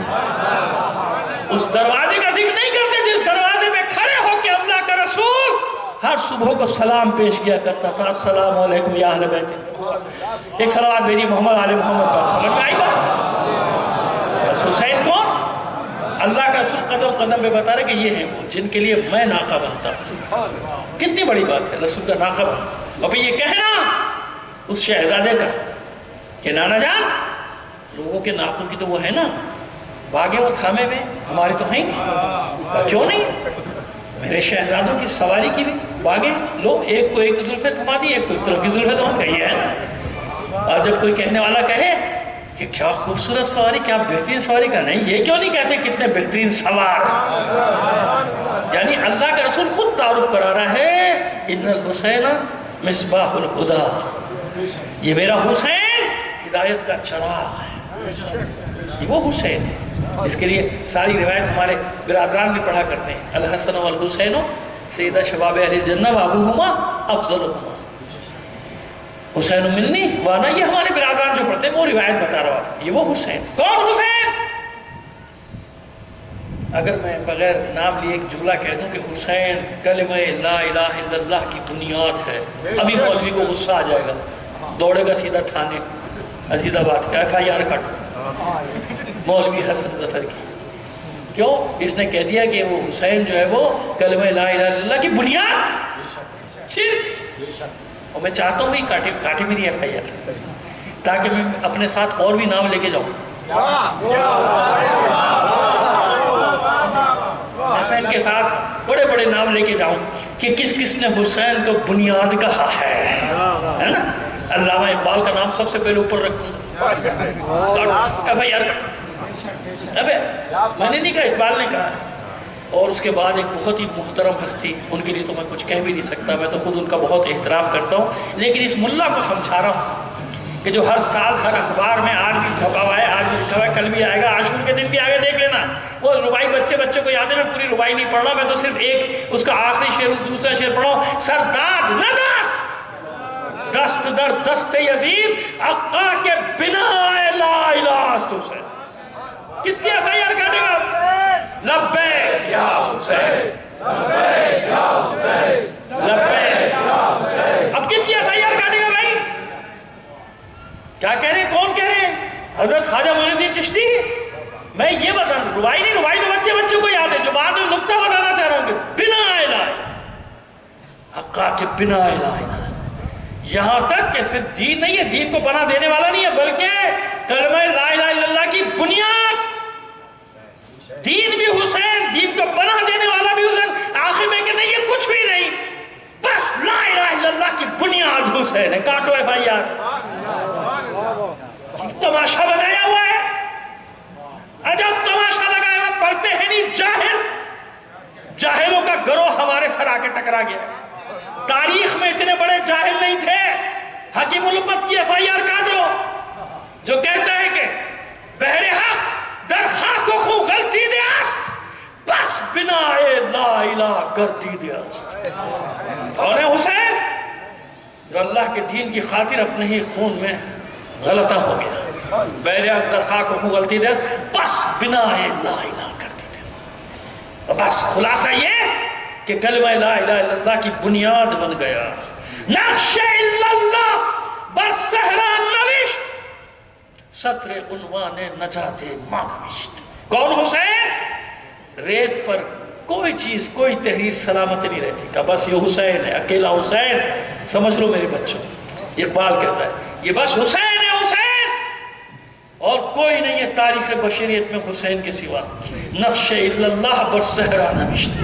اس دروازے کا ذکر نہیں کرتے جس دروازے میں کھڑے ہو کے اللہ کا رسول ہر صبح کو سلام پیش کیا کرتا تھا، السلام علیکم یا اہل بیت۔ ایک صلوات بھیجیے محمد آل محمد پر۔ سمجھ میں آئی بات؟ حسین کون؟ اللہ کا رسول قدم قدم پہ بتا رہے کہ یہ ہیں وہ جن کے لیے میں ناقہ بنتا ہوں۔ کتنی بڑی بات ہے رسول کا ناقہ بنتا۔ اور پھر یہ کہنا اس شہزادے کا کہ نانا جان، لوگوں کے ناقوں کی تو وہ ہے نا باغیں وہ تھامے ہوئے، ہمارے تو ہیں نہیں، کیوں نہیں؟ میرے شہزادوں کی سواری کی بھی باغیں، لو ایک کو ایک زلفیں تھما دی، ایک کو ایک طرف کی زلفیں تھما دی، یہ ہے نا۔ اور جب کوئی کہنے والا کہے کہ کیا خوبصورت سواری، کیا بہترین سواری، کا نہیں، یہ کیوں نہیں کہتے کتنے بہترین سوار؟ یعنی اللہ کا رسول خود تعارف کرا رہا ہے، ان الحسین مصباح الہدی، یہ میرا حسین ہدایت کا چراغ ہے، وہ حسین ہے۔ اس کے لیے ساری روایت ہمارے برادران بھی پڑھا کرتے ہیں، الحسن والحسین سیدہ شباب اہل جنہ وابوہما افضلہما حسین منی وانا، یہ ہمارے برادران جو پڑھتے ہیں وہ روایت بتا رہا ہوں، یہ وہ حسین۔ کون حسین؟ اگر میں بغیر نام لیے ایک جملہ کہہ دوں کہ حسین کلمہ لا الہ الا اللہ کی بنیاد ہے، ابھی مولوی کو غصہ آ جائے گا، دوڑے گا سیدھا تھانے عزیز آباد کا FIR کاٹو مولوی حسن ظفر کی۔ کیوں؟ اس نے کہہ دیا کہ وہ حسین جو ہے وہ کلمہ لا الہ الا اللہ کی بنیاد صرف۔ اور میں چاہتا ہوں بھی کاٹے میری FIR تاکہ میں اپنے ساتھ اور بھی نام لے کے جاؤں۔ میں ان کے ساتھ بڑے بڑے نام لے کے جاؤں کہ کس کس نے حسین کو بنیاد کہا ہے نا؟ علامہ اقبال کا نام سب سے پہلے اوپر رکھوں، FIR ابے میں نے نہیں کہا، اقبال نے کہا۔ اور اس کے بعد ایک بہت ہی محترم ہستی، ان کے لیے تو میں کچھ کہہ بھی نہیں سکتا، میں تو خود ان کا بہت احترام کرتا ہوں، لیکن اس ملا کو سمجھا رہا ہوں کہ جو ہر سال ہر اخبار میں آج بھی چھپا ہوا ہے، آج بھی لکھا ہوا ہے، کل بھی آئے گا، عاشور کے دن بھی آگے دیکھ لینا، وہ ربائی بچے کو یاد ہے، میں پوری ربائی نہیں پڑھ رہا، میں تو صرف ایک اس کا آخری شعر دوسرا شعر پڑھا ہوں۔ سرداد نداد دست در دست یزید عقا کے بنا لا الہ است حسین۔ کس کی FIR کاٹے گا؟ لبیک یا حسین، لبیک یا حسین، لبیک یا حسین۔ اب کس کی FIR کاٹے گا بھائی؟ کیا کہہ رہے ہیں؟ کون کہہ رہے ہیں؟ حضرت خواجہ معین الدین چشتی۔ میں یہ بتا رہا ہوں، ربائی نہیں، ربائی تو بچوں کو یاد ہے، جو بعد میں نکتہ بتانا چاہ رہا ہوں کہ بنا الہ حقا کے بنا الہ، یہاں تک کہ صرف دین نہیں ہے، دین کو بنا دینے والا نہیں ہے، بلکہ کلمہ لا الہ الا اللہ کی بنیاد، دین بھی حسین، دین کو بنا دینے والا بھی حسین، آخر میں کہ نہیں یہ کچھ بھی نہیں، بس لا الہ الا اللہ کی بنیاد حسین ہے۔ کاٹو FIR۔ تماشا بنایا ہوا ہے، عجب تماشا لگایا ہوا، پڑھتے ہیں نہیں جاہل، جاہلوں کا گروہ ہمارے سر آ کے ٹکرا گیا۔ تاریخ میں اتنے بڑے جاہل نہیں تھے۔ حکیم الامت کی FIR کاٹو جو کہتا ہے کہ بہر حق در خاک و خو غلطی دے است، بس بنا لا الہ گردی دے است۔ کون ہے حسین؟ جو اللہ کے دین کی خاطر اپنے ہی خون میں غلطہ ہو گیا، بہر حق در خاک و خو غلطی دے است، بس بنا لا الہ گردی دے است۔ بس خلاصہ یہ کہ کلمہ لا الہ الا اللہ کی بنیاد بن گیا۔ نقش الا اللہ بر صحرا نوشت، سطر عنوان نجات ما نوشت۔ کون؟ حسین۔ ریت پر کوئی چیز، کوئی تحریر سلامت نہیں رہتی، کہ بس یہ حسین ہے، اکیلا حسین، سمجھ لو میرے بچوں۔ اقبال کہتا ہے یہ بس حسین ہے، حسین، اور کوئی نہیں ہے تاریخ بشریت میں حسین کے سوا۔ نقش الا اللہ بر صحرا نوشت،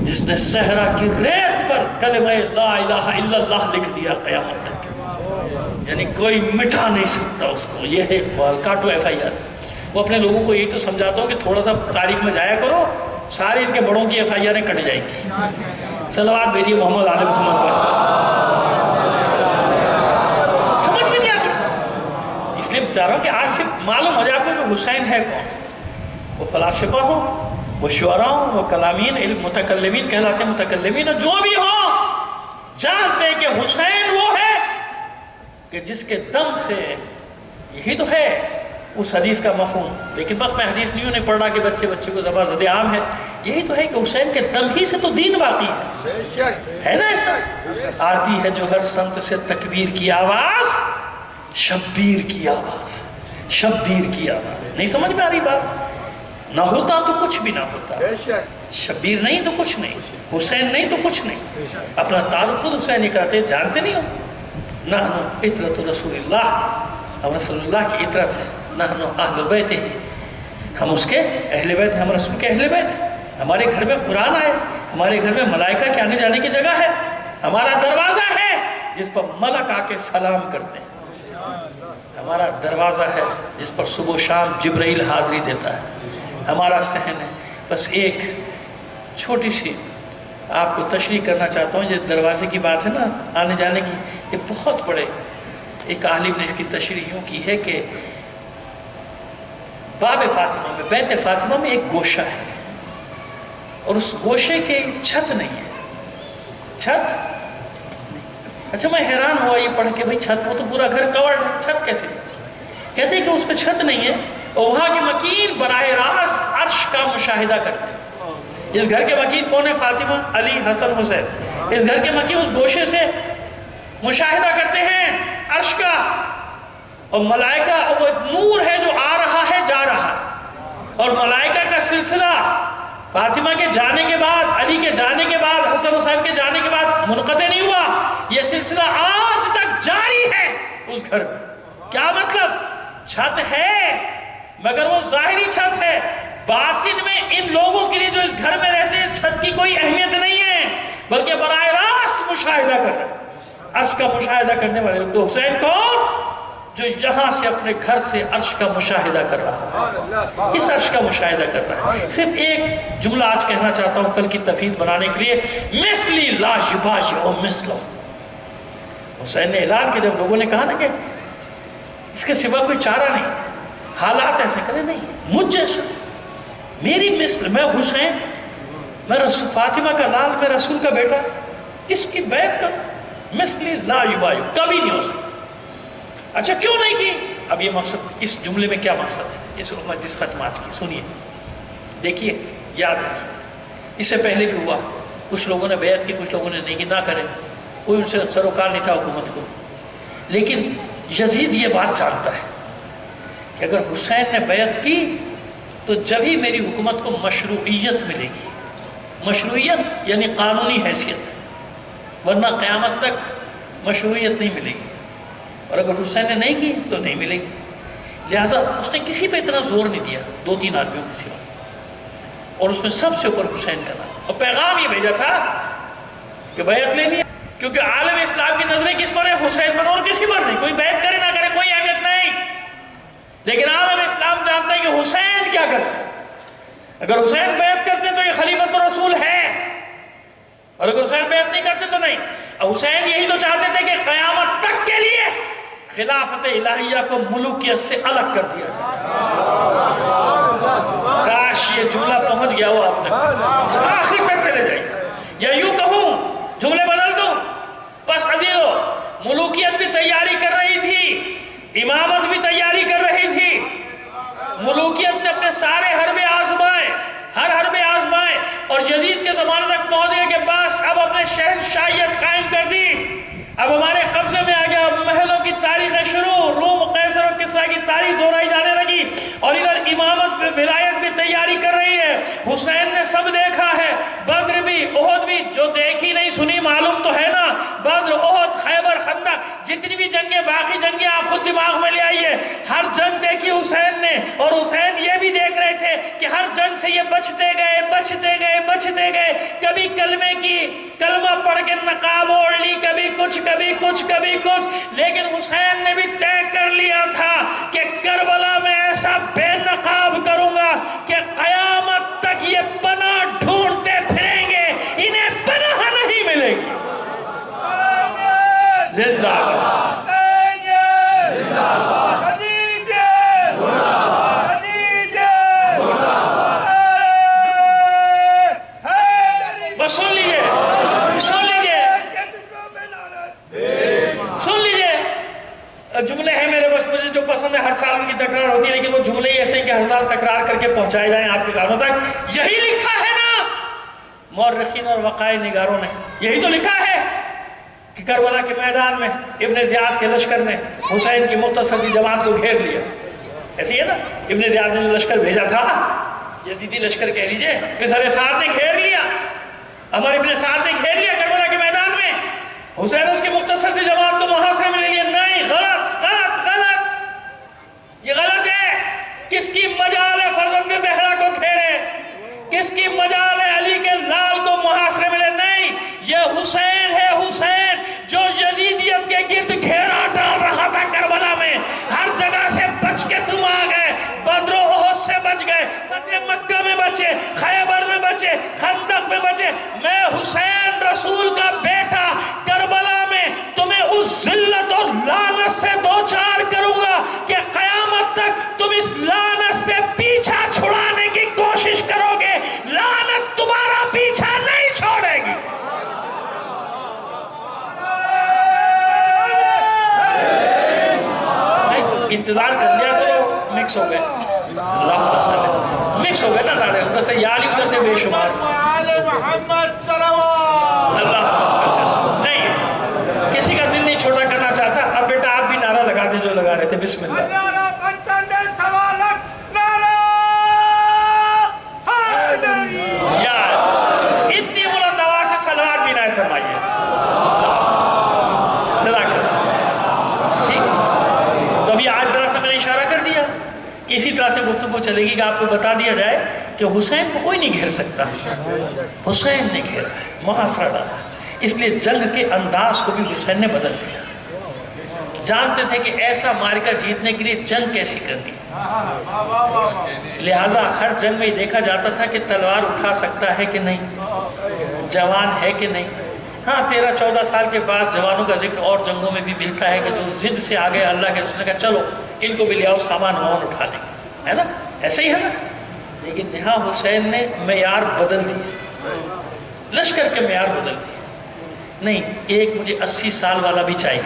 جس نے صحرا کی ریت پر کلمہ لا الہ الا اللہ لکھ دیا قیامت تک، یعنی کوئی مٹا نہیں سکتا اس کو۔ یہ ہے اقبال۔ کاٹو FIR۔ وہ اپنے لوگوں کو یہی تو سمجھاتا ہوں کہ تھوڑا سا تاریخ میں جایا کرو، سارے ان کے بڑوں کی FIRیں کٹ جائیں گی۔ صلوات بھیجیے محمد آل محمد پر۔ سمجھ میں نہیں آتی، اس لیے چاہ رہا ہوں کہ آج صرف معلوم ہو جائے آپ کو کہ حسین ہے کون۔ وہ فلاسفہ ہوں، وہ شعراء ہوں، وہ کلامین، علم متکلمین کہلاتے ہیں، متکلمین، اور جو بھی ہوں جانتے ہیں کہ حسین وہ ہے کہ جس کے دم سے، یہی تو ہے اس حدیث کا مفہوم، لیکن بس میں حدیث نہیں پڑھ رہا کہ بچے کو زبان زد عام ہے، یہی تو ہے کہ حسین کے دم ہی سے تو دین باقی ہے نا؟ ایسا آتی ہے جو ہر سمت سے تکبیر کی آواز، شبیر کی آواز، شبیر کی آواز۔ نہیں سمجھ میں آ رہی بات؟ نہ ہوتا تو کچھ بھی نہ ہوتا، شبیر نہیں تو کچھ نہیں، حسین نہیں تو کچھ نہیں۔ اپنا تعارف خود حسین ہی کراتے ہیں، جانتے نہیں ہو؟ نحن عطرت رسول اللہ، ہم رسول اللہ کی عطرت ہے، نحن اہل بیت ہی، ہم اس کے اہل بیت ہیں، ہم رسول کے اہل بیت ہیں۔ ہمارے گھر میں قرآن آئے، ہمارے گھر میں ملائکہ کے آنے جانے کی جگہ ہے، ہمارا دروازہ ہے جس پر ملک آ کے سلام کرتے ہیں، ہمارا دروازہ ہے جس پر صبح و شام جبرائیل حاضری دیتا ہے، ہمارا صحن ہے۔ بس ایک چھوٹی سی آپ کو تشریح کرنا چاہتا ہوں، یہ دروازے کی بات ہے نا آنے جانے کی، یہ بہت بڑے ایک عالم نے اس کی تشریح یوں کی ہے کہ باب فاطمہ میں، بیت فاطمہ میں ایک گوشہ ہے، اور اس گوشے کے چھت نہیں ہے، چھت؟ اچھا میں حیران ہوا یہ پڑھ کے، بھئی چھت، وہ تو پورا گھر کورڈ ہے، چھت کیسے؟ کہتے ہیں کہ اس پہ چھت نہیں ہے، اور وہاں کے مکین براہ راست عرش کا مشاہدہ کرتے ہیں۔ اس گھر کے مکین کون ہے؟ فاطمہ، علی، حسن، حسین۔ اس گھر کے مکین اس گوشے سے مشاہدہ کرتے ہیں عرش کا، اور ملائکہ، وہ نور ہے جو آ رہا ہے جا رہا ہے، اور ملائکہ کا سلسلہ فاطمہ کے جانے کے بعد، علی کے جانے کے بعد، حسن حسین کے جانے کے بعد منقطع نہیں ہوا، یہ سلسلہ آج تک جاری ہے اس گھر میں۔ کیا مطلب؟ چھت ہے مگر وہ ظاہری چھت ہے، باطن میں ان لوگوں کے لیے جو اس گھر میں رہتے ہیں اس چھت کی کوئی اہمیت نہیں ہے، بلکہ براہ راست مشاہدہ کر رہے ہیں، عرش کا مشاہدہ کرنے والے۔ تو حسین کون؟ جو یہاں سے اپنے گھر سے عرش کا مشاہدہ کر رہا ہے، اس عرش کا مشاہدہ کر رہا ہے۔ صرف ایک جملہ آج کہنا چاہتا ہوں کل کی تفہیم بنانے کے لیے، مثلی لا یباشر مثلہ۔ حسین نے اعلان کیا، جب لوگوں نے کہا نا کہ اس کے سوا کوئی چارہ نہیں، حالات ایسے کرے نہیں، مجھ جیسا، میری مثل، میں حسین، میں فاطمہ کا لال، میں رسول کا بیٹا، اس کی بیعت کا مثلی لا یباشر، کبھی نہیں ہو سکتا۔ اچھا کیوں نہیں کی؟ اب یہ مقصد، اس جملے میں کیا مقصد ہے اس امت جس ختم آج کی؟ سنیے، دیکھیے، یاد رکھیے، اس سے پہلے بھی ہوا، کچھ لوگوں نے بیعت کی، کچھ لوگوں نے نہیں کی، نہ کریں، کوئی ان سے سروکار نہیں تھا حکومت کو، لیکن یزید یہ بات جانتا ہے کہ اگر حسین نے بیعت کی تو جب ہی میری حکومت کو مشروعیت ملے گی، مشروعیت یعنی قانونی حیثیت، ورنہ قیامت تک مشروعیت نہیں ملے گی، اور اگر حسین نے نہیں کی تو نہیں ملے گی۔ لہٰذا اس نے کسی پہ اتنا زور نہیں دیا، 2-3 آدمیوں کے سوا، اور اس میں سب سے اوپر حسین کا نام، اور پیغام یہ بھیجا تھا کہ بیعت لینی ہے، کیونکہ عالم اسلام کی نظریں کس پر ہے؟ حسین پر، اور کسی پر نہیں۔ کوئی بیعت کرے نہ کرے کوئی اہمیت نہیں، لیکن عالم اسلام جانتا ہے کہ حسین کیا کرتے، اگر حسین بیعت کرتے تو یہ خلیفۃ الرسول ہے، اور اگر حسین بیعت نہیں کرتے تو نہیں۔ حسین یہی تو چاہتے تھے کہ قیامت تک کے لیے خلافت الہیہ کو ملوکیت سے الگ کر دیا جائے۔ کاش یہ جملہ پہنچ گیا ہو آپ تک، آخر تک چلے جائیے، یا یوں کہوں جملے بدل دوں، پس عزیزو ملوکیت بھی تیاری کر رہی تھی، امامت بھی تیاری کر رہی تھی، ملوکیت نے اپنے سارے حربے آزمائے، ہر حربے آزمائے، اور یزید کے زمانے تک پہنچ گئے کہ بس اب اپنے شہنشاہیت قائم کر دی، اب ہمارے قبضے میں آ گیا، محلوں کی تاریخ شروع، روم، قیصر اور کسریٰ کی تاریخ دہرائی جانے لگی، اور ادھر امامت پہ ولایت بھی تیاری کر رہی ہے۔ حسین نے سب دیکھا ہے، بدر بھی، احد بھی، جو دیکھی نہیں سنی معلوم تو ہے نا، بدر، احد، خیبر، خندق، جتنی بھی جنگیں، باقی جنگیں آپ خود دماغ میں لے آئیے، ہر جنگ دیکھی حسین نے، اور حسین یہ بھی دیکھ رہے تھے کہ ہر جنگ سے یہ بچتے گئے، بچتے گئے، بچتے گئے، کبھی کلمے کی کلمہ پڑھ کے نقاب اوڑھ لی، کبھی کچھ، کبھی کچھ، کبھی کچھ، لیکن حسین نے بھی طے کر لیا تھا کہ کربلا میں ایسا بے نقاب کروں گا کہ قیامت تک یہ پناہ ڈھونڈتے پھریں گے، انہیں پناہ نہیں ملے گی۔ زندہ باد، بس سن لیجئے، سن لیجئے، سن لیجئے، جملے ہیں میرے بس، مجھے جو پسند ہے، ہر سال ان کی تکرار ہوتی ہے، لیکن وہ جملے ہی ایسے ہیں کہ ہر سال تکرار کر کے پہنچائے جائیں آپ کے کانوں تک۔ یہی لکھا ہے نا مورخین اور وقائع نگاروں نے، یہی تو لکھا ہے کہ کربلا کے میدان میں ابن زیاد کے لشکر نے حسین کی مختصر سی جماعت کو گھیر لیا، ایسے ہی ہے نا، ابن زیاد نے لشکر بھیجا تھا، یزیدی لشکر کہہ لیجئے، پسر سعد نے گھیر لیا، عمر ابن سعد نے گھیر لیا کربلا کے میدان میں، حسین اس کی مختصر سی جماعت کو محاصرے میں لے لیا۔ نہیں، غلط، غلط، غلط، یہ غلط ہے۔ کس کی مجال ہے فرزند زہرا کو گھیرے، کس کی مجال ہے علی کے لال کو محاصرے میں لے؟ نہیں، یہ حسین ہے، حسین جو یزیدیت کے گرد گھیرا ڈال رہا تھا کربلا میں، ہر جگہ سے بچ کے تم آ گئے، بدر و احد سے بچ گئے، فتح مکہ میں بچے، خیبر میں بچے، خندق میں بچے، میں حسین رسول کا بیٹا کربلا میں تمہیں اس ذلت اور لعنت سے دوچار کروں گا کہ قیامت تک تم اس لعنت سے پیچھا چھڑانے کی کوشش کرو گے، لعنت تمہارا پیچھا نہیں چھوڑے گی۔ انتظار کر لیا کرو، مکس ہو گئے، اللہ مکس ہو گئے نا نعرے، ادھر سے یا علی ادھر سے بے شمار، وآل محمد صلوات. اللہ نہیں کسی کا دل نہیں چھوٹا کرنا چاہتا. اب بیٹا آپ بھی نعرہ لگا دیں جو لگا رہے تھے، بسم اللہ. یا اتنی بلند آواز سے صلوات بھی نہ فرمائیے. ٹھیک. تو ابھی آج ذرا سا میں نے اشارہ کر دیا کہ اسی طرح سے گفتگو چلے گی کہ آپ کو بتا دیا جائے کہ حسین کو کوئی نہیں گھیر سکتا. حسین نے گھیرا ہے، محاصرہ ڈالا. اس لیے جنگ کے انداز کو بھی حسین نے بدل دیا. جانتے تھے کہ ایسا معرکہ جیتنے کے لیے جنگ کیسی کرنی، لہٰذا ہر جنگ میں دیکھا جاتا تھا کہ تلوار اٹھا سکتا ہے کہ نہیں، جوان ہے کہ نہیں. ہاں 13-14 سال کے بعد جوانوں کا ذکر اور جنگوں میں بھی ملتا ہے کہ جو ضد سے آگے اللہ کے رسول نے کہا چلو ان کو بھی لے آؤ، سامان وامان اٹھا لیں، ہے نا، ایسے ہی ہے نا. لیکن یہاں حسین نے معیار بدل دیے، لشکر کے معیار بدل دیے. نہیں، ایک مجھے 80 سال والا بھی چاہیے،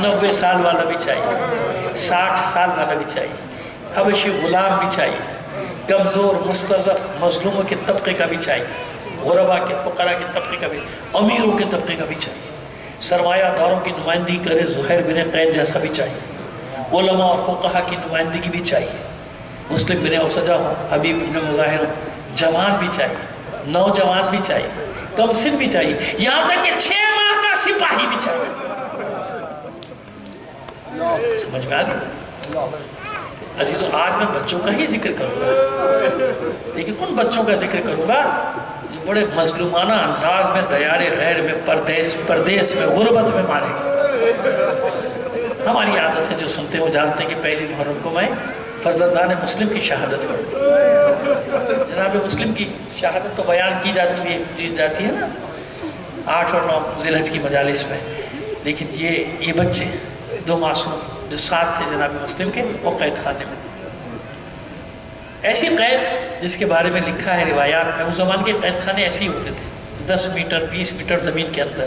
90 سال والا بھی چاہیے، 60 سال والا بھی چاہیے، حبشی غلام بھی چاہیے، کمزور مستضعف مظلوموں کے طبقے کا بھی چاہیے، غربا کے فقراء کے طبقے کا بھی، امیروں کے طبقے کا بھی چاہیے، سرمایہ داروں کی نمائندگی کرے زہیر بن قین جیسا بھی چاہیے، علماء اور فقہا کی نمائندگی بھی چاہیے، مسلم بن اوسجہ ہو، حبیب بن مظاہر ہو، جوان بھی چاہیے، نوجوان بھی چاہیے، کم سن بھی چاہیے، یہاں تک کہ 6 ماہ کا سپاہی بھی چاہیے. سمجھ میں آ گئی؟ عزیزو آج میں بچوں کا ہی ذکر کروں گا، لیکن ان بچوں کا ذکر کروں گا جو بڑے مظلومانہ انداز میں دیار غیر میں پردیس میں غربت میں مارے گئے. ہماری عادت ہے جو سنتے ہیں وہ جانتے ہیں کہ پہلی محرم کو میں فرزندان مسلم کی شہادت پڑھوں. جناب مسلم کی شہادت تو بیان کی جاتی ہے نا 8 اور 9 ذی الحج کی مجالس میں، لیکن یہ بچے 2 معصوم جو ساتھ تھے جناب مسلم کے، وہ قید خانے میں. ایسی قید جس کے بارے میں لکھا ہے روایات میں، اس زمان کے قید خانے ایسے ہی ہوتے تھے، 10 میٹر 20 میٹر زمین کے اندر،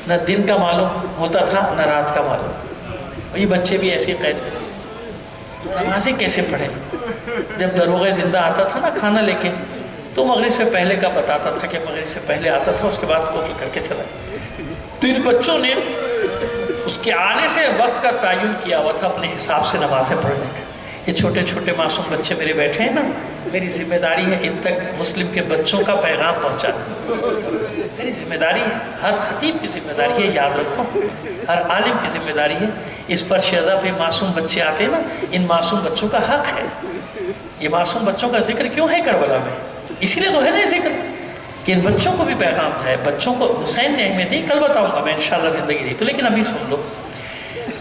نہ دن کا معلوم ہوتا تھا نہ رات کا معلوم. اور یہ بچے بھی ایسے قید میں. نمازیں کیسے پڑھیں؟ جب دروغہ زندہ آتا تھا نا کھانا لے کے، تو مغرب سے پہلے کا بتاتا تھا کہ مغرب سے پہلے آتا تھا، اس کے بعد قفل کر کے چلا. تو ان بچوں نے اس کے آنے سے وقت کا تعین کیا ہوا تھا اپنے حساب سے نمازیں پڑھنے کا. یہ چھوٹے چھوٹے معصوم بچے میرے بیٹھے ہیں نا، میری ذمہ داری ہے ان تک مسلم کے بچوں کا پیغام پہنچانا. میری ذمہ داری ہے، ہر خطیب کی ذمہ داری ہے، یاد رکھو، ہر عالم کی ذمہ داری ہے. اس پر شہزہ پہ معصوم بچے آتے ہیں نا، ان معصوم بچوں کا حق ہے. یہ معصوم بچوں کا ذکر کیوں ہے کربلا میں؟ اسی لیے تو ہے نا ذکر کہ ان بچوں کو بھی پیغام جائے. بچوں کو حسین نے اہمیت دی، کل بتاؤں گا میں انشاءاللہ زندگی رہی تو، لیکن ابھی سن لو.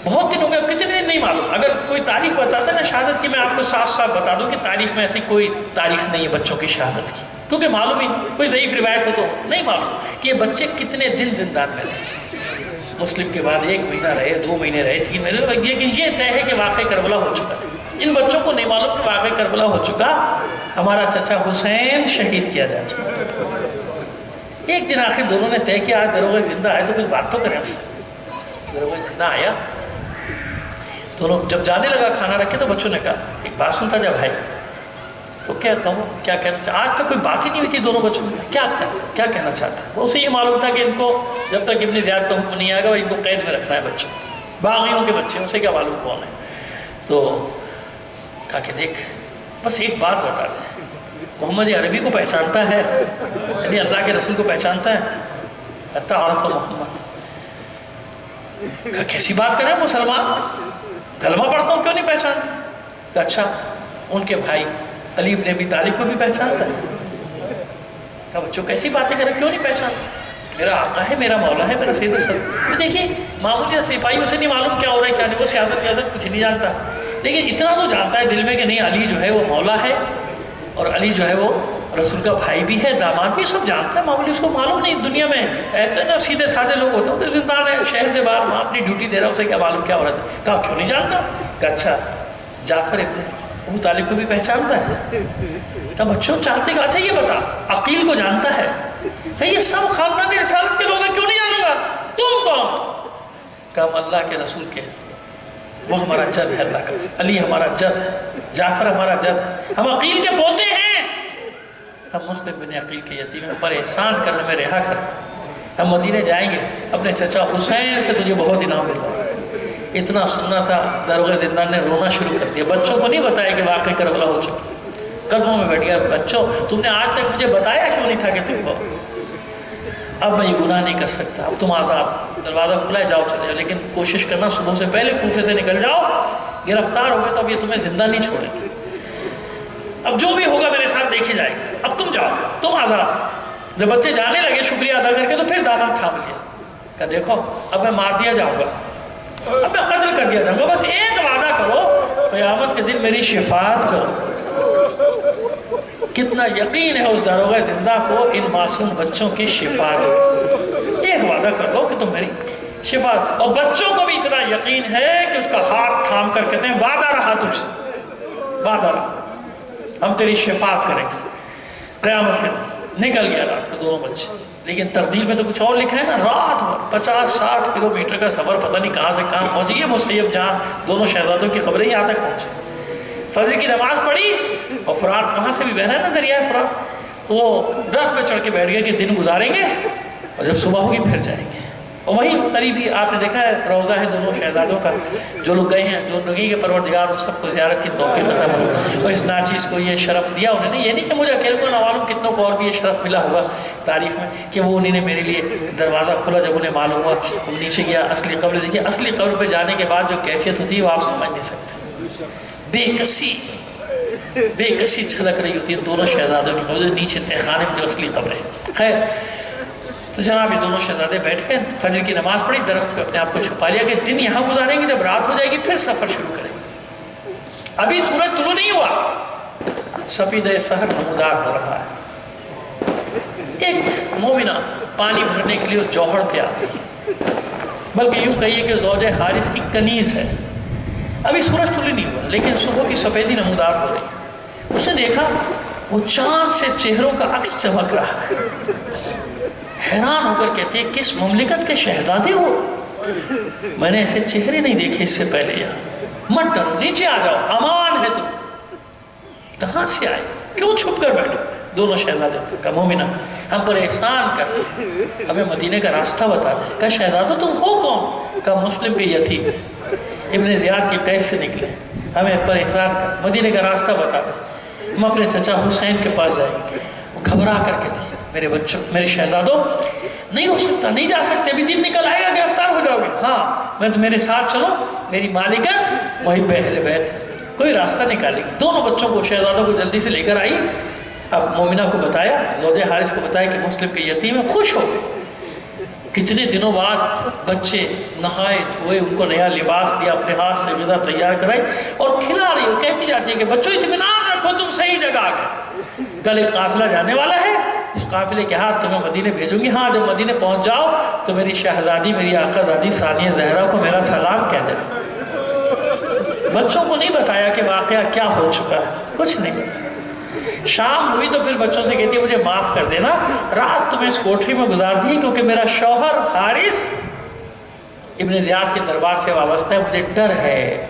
بہت دن ہو گئے، اب کتنے دن نہیں معلوم. اگر کوئی تاریخ بتاتا ہے نا شہادت کی، میں آپ کو صاف صاف بتا دوں کہ تاریخ میں ایسی کوئی تاریخ نہیں ہے بچوں کی شہادت کی، کیونکہ معلوم ہی کوئی ضعیف روایت ہو تو نہیں معلوم کہ یہ بچے کتنے دن زندان میں رہے. مسلم کے بعد 1 مہینہ رہے، 2 مہینے رہے، 3 مہینے رہے، لیکن یہ طے ہے کہ واقعہ کربلا ہو چکا. ان بچوں کو نہیں معلوم کہ واقعہ کربلا ہو چکا، ہمارا چچا حسین شہید کیا جا چکا. ایک دن آخر دونوں نے طے کیا آج دروغہ زندہ آئے تو کچھ بات تو کریں اس سے. دروغہ زندہ آیا، دونوں جب جانے لگا کھانا رکھے تو بچوں نے کہا ایک بات سنتا جا بھائی. تو کیا کہوں، کیا کہنا چاہتا؟ آج تک کوئی بات ہی نہیں ہوئی تھی دونوں بچوں نے. کیا چاہتا، کیا کہنا چاہتا؟ اسے یہ معلوم تھا کہ ان کو جب تک ابن زیاد کا حکم نہیں آئے گا ان کو قید میں رکھنا ہے بچوں، باغیوں کے بچے، اسے کیا معلوم کون ہے. تو کہا کہ دیکھ بس ایک بات بتا دیں، محمد عربی کو پہچانتا ہے، یعنی اللہ کے رسول کو پہچانتا ہے؟ کہتا عرف محمد. کہا کیسی بات کریں، مسلمان کلمہ پڑھتا ہوں کیوں نہیں پہچانتا؟ کہا اچھا ان کے بھائی علی ابن ابی طالب کو بھی پہچانتا ہے؟ کہا بچوں کیسی باتیں کریں، کیوں نہیں پہچانتا؟ میرا آقا ہے، میرا مولا ہے، میرا سید و سرور. دیکھیے معمولی سپاہیوں سے نہیں معلوم کیا ہو رہا ہے کیا نہیں، وہ سیاست کچھ نہیں جانتا، لیکن اتنا تو جانتا ہے دل میں کہ نہیں علی جو ہے وہ مولا ہے اور علی جو ہے وہ رسول کا بھائی بھی ہے، داماد بھی، سب جانتا ہے. معمولی اس کو معلوم نہیں دنیا میں ایسے نا سیدھے سادے لوگ ہوتے ہیں، تو زندان ہے شہر سے باہر، وہاں اپنی ڈیوٹی دے رہا، اسے کیا معلوم کیا ہو رہا تھا. کہا کیوں نہیں جانتا؟ کہا اچھا جعفر ابن ابو طالب کو بھی پہچانتا ہے؟ کہا بچوں چاہتے کہ اچھا یہ بتا عقیل کو جانتا ہے؟ کہ یہ سب خاندان رسالت کے لوگ ہیں، کیوں نہیں جانوں گا؟ تم کون؟ کہا اللہ کے رسول کے وہ ہمارا جد ہے اللہ کا، علی ہمارا جد ہے، جعفر ہمارا جد ہے، ہم عقیل کے پوتے ہیں، ہم مسلم بن عقیل کے یتیم ہیں، پر احسان کر ہمیں رہا کر، ہم مدینے جائیں گے، اپنے چچا حسین سے تجھے بہت انعام دلوائیں گے۔ اتنا سننا تھا، داروغہ زندان نے رونا شروع کر دیا، بچوں کو نہیں بتایا کہ واقعی کربلا ہو چکی، قدموں میں بیٹھ گیا، بچوں تم نے آج تک مجھے بتایا کیوں نہیں تھا کہ تم کو، اب میں یہ گناہ نہیں کر سکتا، اب تم آزاد، دروازہ کھلا ہے، جاؤ چلے جاؤ، لیکن کوشش کرنا صبح سے پہلے کوفے سے نکل جاؤ، گرفتار ہو گئے تو اب یہ تمہیں زندہ نہیں چھوڑیں گے، اب جو بھی ہوگا میرے ساتھ دیکھے جائے گا، اب تم جاؤ، تم آزاد۔ جب بچے جانے لگے شکریہ ادا کر کے تو پھر دامن تھام لیا، کہ دیکھو اب میں مار دیا جاؤں گا، اب میں قتل کر دیا جاؤں گا، بس ایک وعدہ کرو قیامت کے دن میری شفاعت کرو۔ کتنا یقین ہے اس داروغہ زندہ کو ان معصوم بچوں کی شفاعت، ایک وعدہ کر لو کہ تم میری شفاعت، اور بچوں کو بھی اتنا یقین ہے کہ اس کا ہاتھ تھام کر کہتے ہیں وعدہ رہا تجھ سے، وعدہ رہا، ہم تیری شفاعت کریں گے قیامت کے دن۔ نکل گیا رات کو دونوں بچے، لیکن تقدیر میں تو کچھ اور لکھا ہے نا، رات بھر 50-60 کلومیٹر کا سفر، پتہ نہیں کہاں سے کہاں پہنچے، یہ مسیب جہاں دونوں شہزادوں کی خبریں یہاں تک پہنچے، فجر کی نماز پڑھی اور فرات وہاں سے بھی بہ رہا ہے نا دریائے فرات، وہ درخت پہ چڑھ کے بیٹھ گئے کہ دن گزاریں گے اور جب صبح ہوگی پھر جائیں گے، اور وہیں قریبی آپ نے دیکھا ہے روضہ ہے دونوں شہزادوں کا، جو لوگ گئے ہیں، جو لوگی کے پروردگار ان سب کو زیارت کی توفیق عطا فرمائے، اور اس ناچیز کو یہ شرف دیا انہوں نے، یہ نہیں کہ مجھے اکیلے کو نہ معلوم، کتنوں کو اور بھی یہ شرف ملا ہوگا تاریخ میں کہ وہ انہیں نے میرے لیے دروازہ کھولا جب انہیں معلوم ہوا، ہم نیچے گیا اصلی قبر دیکھیے، اصلی قبر پہ جانے کے بعد جو کیفیت ہوتی ہے وہ آپ سمجھ نہیں سکتے، بے کسی جھلک رہی ہوتی ہے دونوں شہزادوں کی قبر، نیچے تہخانے میں جو اصلی قبر ہے۔ خیر تو جناب یہ دونوں شہزادے بیٹھ گئے، فجر کی نماز پڑھی، درخت پہ اپنے آپ کو چھپا لیا کہ دن یہاں گزاریں گے، جب رات ہو جائے گی پھر سفر شروع کریں گے۔ ابھی سورج طلوع نہیں ہوا، سفید سحر نمودار ہو رہا ہے، ایک مومنہ پانی بھرنے کے لیے اس جوہر پہ آ گئی، بلکہ یوں کہیے کہ زوجہ حارث کی کنیز ہے، ابھی سورج طلوع نہیں ہوا لیکن صبح کی سفیدی نمودار ہو رہی، اس نے دیکھا وہ چاند سے چہروں کا عکس چمک رہا ہے، حیران ہو کر کہتے ہیں کس مملکت کے شہزادے ہو، میں نے ایسے چہرے نہیں دیکھے اس سے پہلے یہاں، مت ڈرو نیچے آ جاؤ، امان ہے تم، کہاں سے آئے، کیوں چھپ کر بیٹھے، دونوں شہزادے کہا مومنہ ہم پر احسان کر، ہمیں مدینے کا راستہ بتا دے، کہا شہزادو تم ہو کون، کہا مسلم کے یتیم ابن زیاد کی قید سے نکلے، ہمیں پر احسان کر، مدینے کا راستہ بتا دے، ہم اپنے چچا حسین کے پاس جائیں گے۔ وہ گھبرا کر کے تھی میرے بچوں، میرے شہزادوں نہیں ہو سکتا، نہیں جا سکتے، ابھی دن نکل آئے گا، گرفتار ہو جاؤ گے، ہاں میں تو میرے ساتھ چلو، میری مالکت وہی پہ اہل بیت ہے، کوئی راستہ نکالے گی۔ دونوں بچوں کو شہزادوں کو جلدی سے لے کر آئی، اب مومنہ کو بتایا، زوجہ حارث کو بتایا کہ مسلم کے یتیم ہے، خوش ہو گئے، کتنے دنوں بعد بچے نہائے دھوئے، ان کو نیا لباس دیا، اپنے ہاتھ سے غذا تیار کرائی اور کھلا رہی ہو، کہتی جاتی ہے کہ بچوں اطمینان رکھو تم صحیح جگہ آ گئے، کل ایک قافلہ جانے والا ہے، اس قافلے کے ہاتھ تمہیں مدینے بھیجوں گی، ہاں جب مدینے پہنچ جاؤ تو میری شہزادی، میری آقا زادی ثانیہ زہرا کو میرا سلام کہہ دینا۔ بچوں کو نہیں بتایا کہ واقعہ کیا ہو چکا ہے، کچھ نہیں۔ شام ہوئی تو پھر بچوں سے کہتی مجھے معاف کر دینا، رات تمہیں اس کوٹری میں گزار دی کیونکہ میرا شوہر حارث ابن زیاد کے دربار سے وابستہ ہے، مجھے ڈر ہے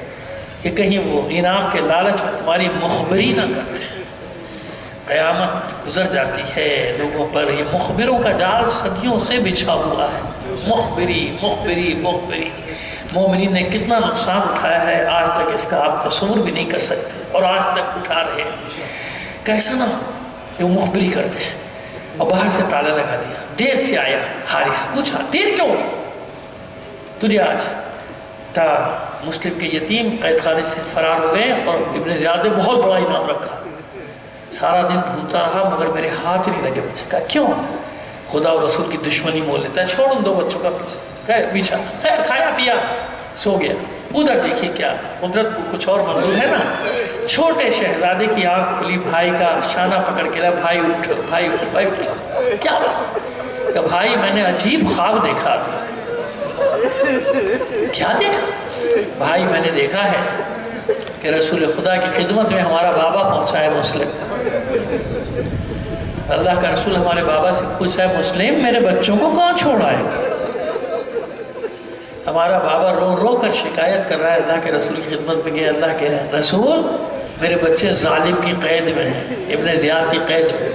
کہ کہیں وہ انعام کے لالچ میں تمہاری مخبری نہ کر دیں۔ قیامت گزر جاتی ہے لوگوں پر، یہ مخبروں کا جال صدیوں سے بچھا ہوا ہے، مخبری مخبری مخبری، مومنین نے کتنا نقصان اٹھایا ہے آج تک اس کا آپ تصور بھی نہیں کر سکتے، اور آج تک اٹھا رہے ہیں۔ کیسا نہ کہ وہ مخبری کرتے ہیں، اور باہر سے تالا لگا دیا، دیر سے آیا حارث، پوچھا دیر کیوں، تجھے آج تا مسلم کے یتیم قید خانے سے فرار ہو گئے اور ابن زیاد نے بہت بڑا انعام رکھا، سارا دن ڈھونڈتا رہا مگر میرے ہاتھ نہیں لگے بچے، کہا کیوں، خدا و رسول کی دشمنی مول لیتا ہے، چھوڑ ان دو بچوں کا پیچھا، خیر کھایا پیا سو گیا۔ ادھر دیکھیے کیا قدرت کو کچھ اور منظور ہے نا، چھوٹے شہزادے کی آنکھ کھلی، بھائی کا شانہ پکڑ کے لیا، بھائی اٹھ بھائی اٹھ بھائی اٹھ، کیا بات، کہ بھائی میں نے عجیب خواب دیکھا، کیا دیکھا، بھائی میں نے دیکھا ہے کہ رسول خدا کی خدمت میں ہمارا بابا پہنچا ہے مسلم، اللہ کا رسول ہمارے بابا سے پوچھا ہے مسلم میرے بچوں کو کہاں چھوڑ آئے، اب ہمارا بابا رو رو کر شکایت کر رہا ہے اللہ کے رسول کی خدمت میں کہ اللہ کے رسول میرے بچے ظالم کی قید میں ہیں، ابن زیاد کی قید میں.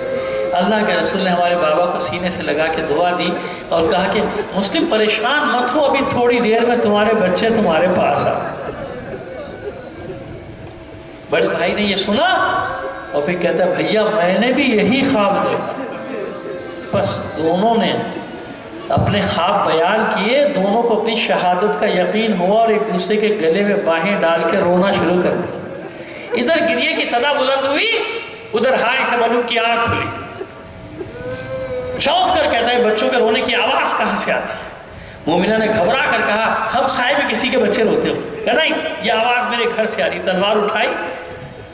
اللہ کے رسول نے ہمارے بابا کو سینے سے لگا کے دعا دی اور کہا کہ مسلم پریشان مت ہو، ابھی تھوڑی دیر میں تمہارے بچے تمہارے پاس آ. بڑے بھائی نے یہ سنا اور پھر کہتا ہے بھیا میں نے بھی یہی خواب دیکھا. بس دونوں نے اپنے خواب بیان کیے، دونوں کو اپنی شہادت کا یقین ہوا اور ایک دوسرے کے گلے میں باہیں ڈال کے رونا شروع کر دیا. ادھر گریے کی صدا بلند ہوئی، ادھر حارث ملوک کی آنکھ کھلی. چونک کر کہتا ہے بچوں کے رونے کی آواز کہاں سے آتی ہے؟ مومنہ نے گھبرا کر کہا ہم سائے میں کسی کے بچے روتے ہو. کہا نہیں، یہ آواز میرے گھر سے آ رہی. تلوار اٹھائی،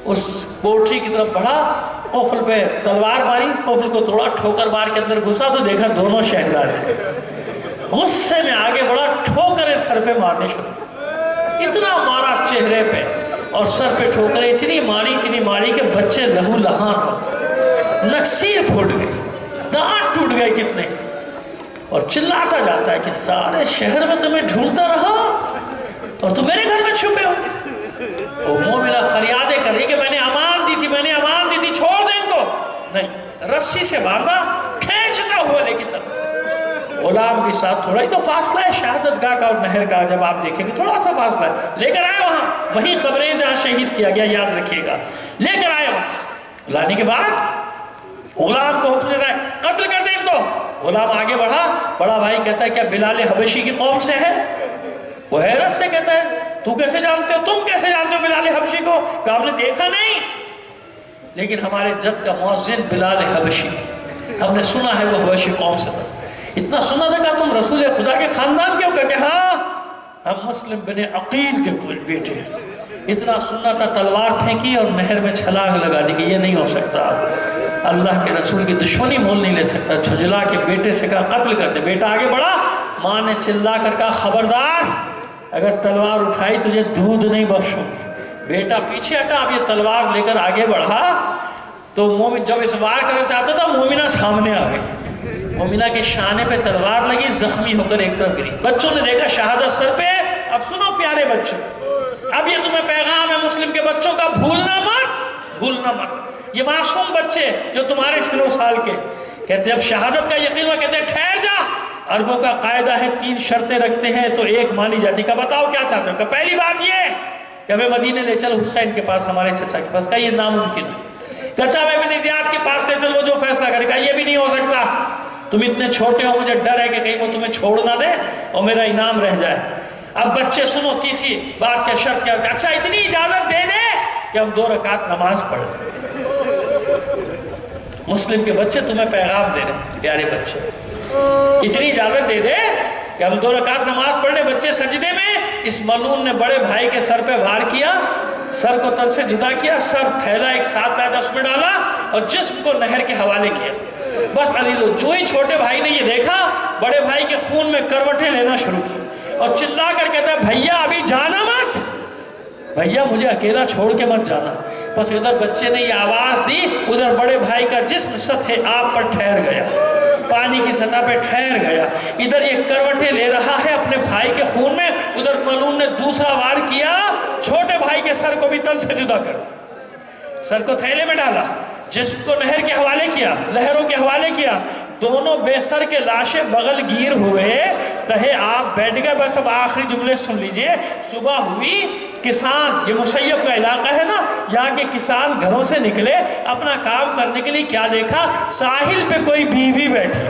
اس کوٹری کی طرف بڑھا، قفل پہ تلوار ماری، قفل کو توڑا، ٹھوکر مار کے اندر گھسا تو دیکھا دونوں شہزادے. غصے میں آگے بڑھا، ٹھوکریں سر پہ مارنے شروع. اتنا مارا چہرے پہ اور سر پہ ٹھوکریں اتنی ماری کہ بچے لہو لہان ہو، نکسیر پھوٹ گئی، دانت ٹوٹ گئے کتنے. اور چلاتا جاتا ہے کہ سارے شہر میں تمہیں ڈھونڈتا رہا اور تم میرے گھر میں چھپے ہو. وہ مومنہ فریادیں کر رہی کہ میں نے امان دی تھی، چھوڑ دیں ان کو. نہیں، رسی سے باندھا، کھینچتا ہوا لے کے چلا. غلام بھی ساتھ، تھوڑا ہی تو فاصلہ ہے شہادت گاہ کا اور نہر کا، جب آپ دیکھیں گے تھوڑا سا فاصلہ ہے. لے کر آئے وہاں، وہی قبریں جہاں شہید کیا گیا، یاد رکھیے گا. لے کر آئے وہاں، لانے کے بعد غلام کو حکم دیتا ہے قتل کر دیں ان کو. غلام آگے بڑھا، بڑا بھائی کہتا ہے کیا بلال حبشی کی قوم سے ہے؟ وہ حیرت سے کہتا ہے تو کیسے جانتے ہو، تم کیسے جانتے ہو بلال حبشی کو؟ کہ ہم نے دیکھا نہیں، لیکن ہمارے جد کا مؤذن بلال حبشی، ہم نے سنا ہے وہ حبشی قوم سے تھا. اتنا سنا تھا کہ تم رسول خدا کے خاندان کیوں؟ کہ ہاں ہم مسلم بن عقیل کے بیٹے ہیں. اتنا سننا تھا، تلوار پھینکی اور نہر میں چھلانگ لگا دی کہ یہ نہیں ہو سکتا، اللہ کے رسول کی دشمنی مول نہیں لے سکتا. جھجلا کے بیٹے سے کہا قتل کر دے. بیٹا آگے بڑھا، ماں نے چلا کر کہا خبردار اگر تلوار اٹھائی تجھے دودھ نہیں بخشوں گی. بیٹا پیچھے ہٹا. اب یہ تلوار لے کر آگے بڑھا تو مومن جب اس وار کرنا چاہتا تھا مومنہ سامنے آ گئی. مومنہ کے شانے پہ تلوار لگی، زخمی ہو کر ایک طرف گری. بچوں نے دیکھا شہادت سر پہ. اب سنو پیارے بچوں، اب یہ تمہیں پیغام ہے مسلم کے بچوں کا، بھولنا مت. یہ معصوم بچے جو تمہارے 16 سال کے کہتے اب شہادت کا یقین ہوا، کہتے ٹھہر جا. عربوں کا قاعدہ ہے 3 شرطیں رکھتے ہیں تو ایک مانی جاتی. کہ بتاؤ کیا چاہتے ہو؟ کہ پہلی بات یہ کہ ہمیں مدینے لے چل حسین کے پاس، ہمارے چچا کے پاس. کہ یہ ناممکن ہے. چچا میں ابن زیاد کے پاس لے چل، وہ جو فیصلہ کرے گا. یہ بھی نہیں ہو سکتا، تم اتنے چھوٹے ہو، مجھے ڈر ہے کہ کہیں وہ تمہیں چھوڑ نہ دے اور میرا انعام رہ جائے. اب بچے سنو، تیسری بات کیا شرط کیا؟ اچھا اتنی اجازت دے دے کہ ہم 2 رکعت نماز پڑھیں. مسلم کے بچے تمہیں پیغام دے رہے ہیں، پیارے بچے، اتنی اجازت دے دے کہ ہم 2 رکعت نماز پڑھنے. بچے سجدے میں، اس ملعون نے بڑے بھائی کے سر پہ وار کیا، سر کو تن سے جدا کیا، سر تھیلا ایک ساتھ پیدا اس میں ڈالا اور جسم کو نہر کے حوالے کیا. بس عزیزو، جو ہی چھوٹے بھائی نے یہ دیکھا، بڑے بھائی کے خون میں کروٹیں لینا شروع کی اور چلا کر کہتا ہے بھیا ابھی جانا مت، بھیا مجھے اکیلا چھوڑ کے مت جانا. بس ادھر بچے نے یہ آواز دی، ادھر بڑے بھائی کا جسم سطح آب پر ٹھہر گیا، پانی کی سطح پہ ٹھہر گیا. ادھر یہ کروٹیں لے رہا ہے اپنے بھائی کے خون میں. ادھر ملعون نے دوسرا وار کیا، چھوٹے بھائی کے سر کو بھی تن سے جدا کر دیا، سر کو تھیلے میں ڈالا، جسم کو نہر کے حوالے کیا، لہروں کے حوالے کیا. دونوں بے سر کے لاشیں بغل گیر ہوئے، تہے آپ بیٹھ گئے. بس اب آخری جملے سن لیجئے. صبح ہوئی، کسان، یہ مسیب کا علاقہ ہے نا، یہاں کے کسان گھروں سے نکلے اپنا کام کرنے کے لیے. کیا دیکھا؟ ساحل پہ کوئی بیوی بیٹھی،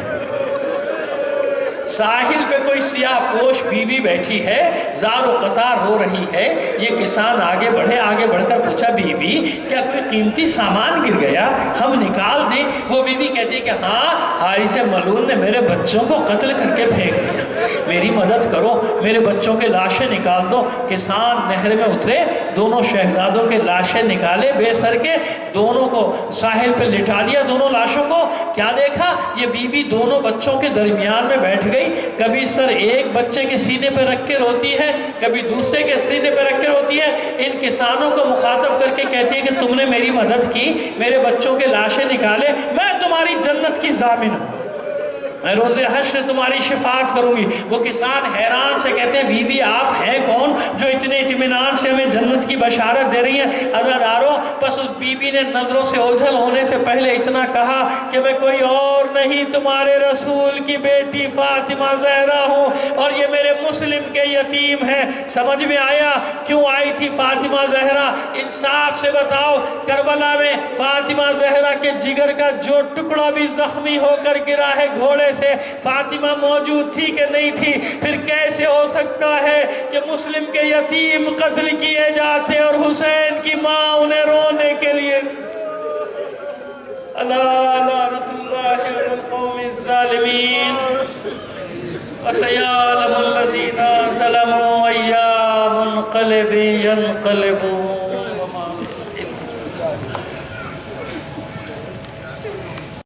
ساحل پہ کوئی سیاہ پوش بیوی بیٹھی ہے، زار و قطار رو رہی ہے. یہ کسان آگے بڑھے، آگے بڑھ کر پوچھا بیوی کیا کوئی قیمتی سامان گر گیا، ہم نکال دیں؟ وہ بیوی کہتی ہے کہ ہاں، حارث ملعون نے میرے بچوں کو قتل کر کے پھینک دیا، میری مدد کرو، میرے بچوں کے لاشیں نکال دو. کسان نہر میں اترے، دونوں شہزادوں کے لاشیں نکالے بے سر کے، دونوں کو ساحل پہ لٹا دیا، دونوں لاشوں کو. کیا دیکھا؟ یہ بیوی دونوں بچوں کے درمیان میں بیٹھ گئی. کبھی سر ایک بچے کے سینے پہ رکھ کے روتی ہے، کبھی دوسرے کے سینے پہ رکھ کے روتی ہے. ان کسانوں کو مخاطب کر کے کہتی ہے کہ تم نے میری مدد کی، میرے بچوں کے لاشیں نکالے، میں تمہاری جنت کی ضامن ہوں. میں روز حشر تمہاری شفاعت کروں گی۔ وہ کسان حیران سے کہتے ہیں بی بی آپ ہیں کون جو اتنے اطمینان سے ہمیں جنت کی بشارت دے رہی ہیں؟ عزادارو، پس اس بی بی نے نظروں سے اوجھل ہونے سے پہلے اتنا کہا کہ میں کوئی اور نہیں تمہارے رسول کی بیٹی فاطمہ زہرا ہوں، اور یہ میرے مسلم کے یتیم ہیں۔ سمجھ میں آیا کیوں آئی تھی فاطمہ زہرا؟ انصاف سے بتاؤ، کربلا میں فاطمہ زہرا کے جگر کا جو ٹکڑا بھی زخمی ہو کر گرا ہے گھوڑے سے، فاطمہ موجود تھی کہ نہیں تھی؟ پھر کیسے ہو سکتا ہے کہ مسلم کے یتیم قتل کیے جاتے اور حسین کی ماں انہیں رونے کے لیے؟ اللہ لعنت اللہ علی القوم الظالمین، وسيعلم الذين ظلموا أيّ منقلب ينقلبون۔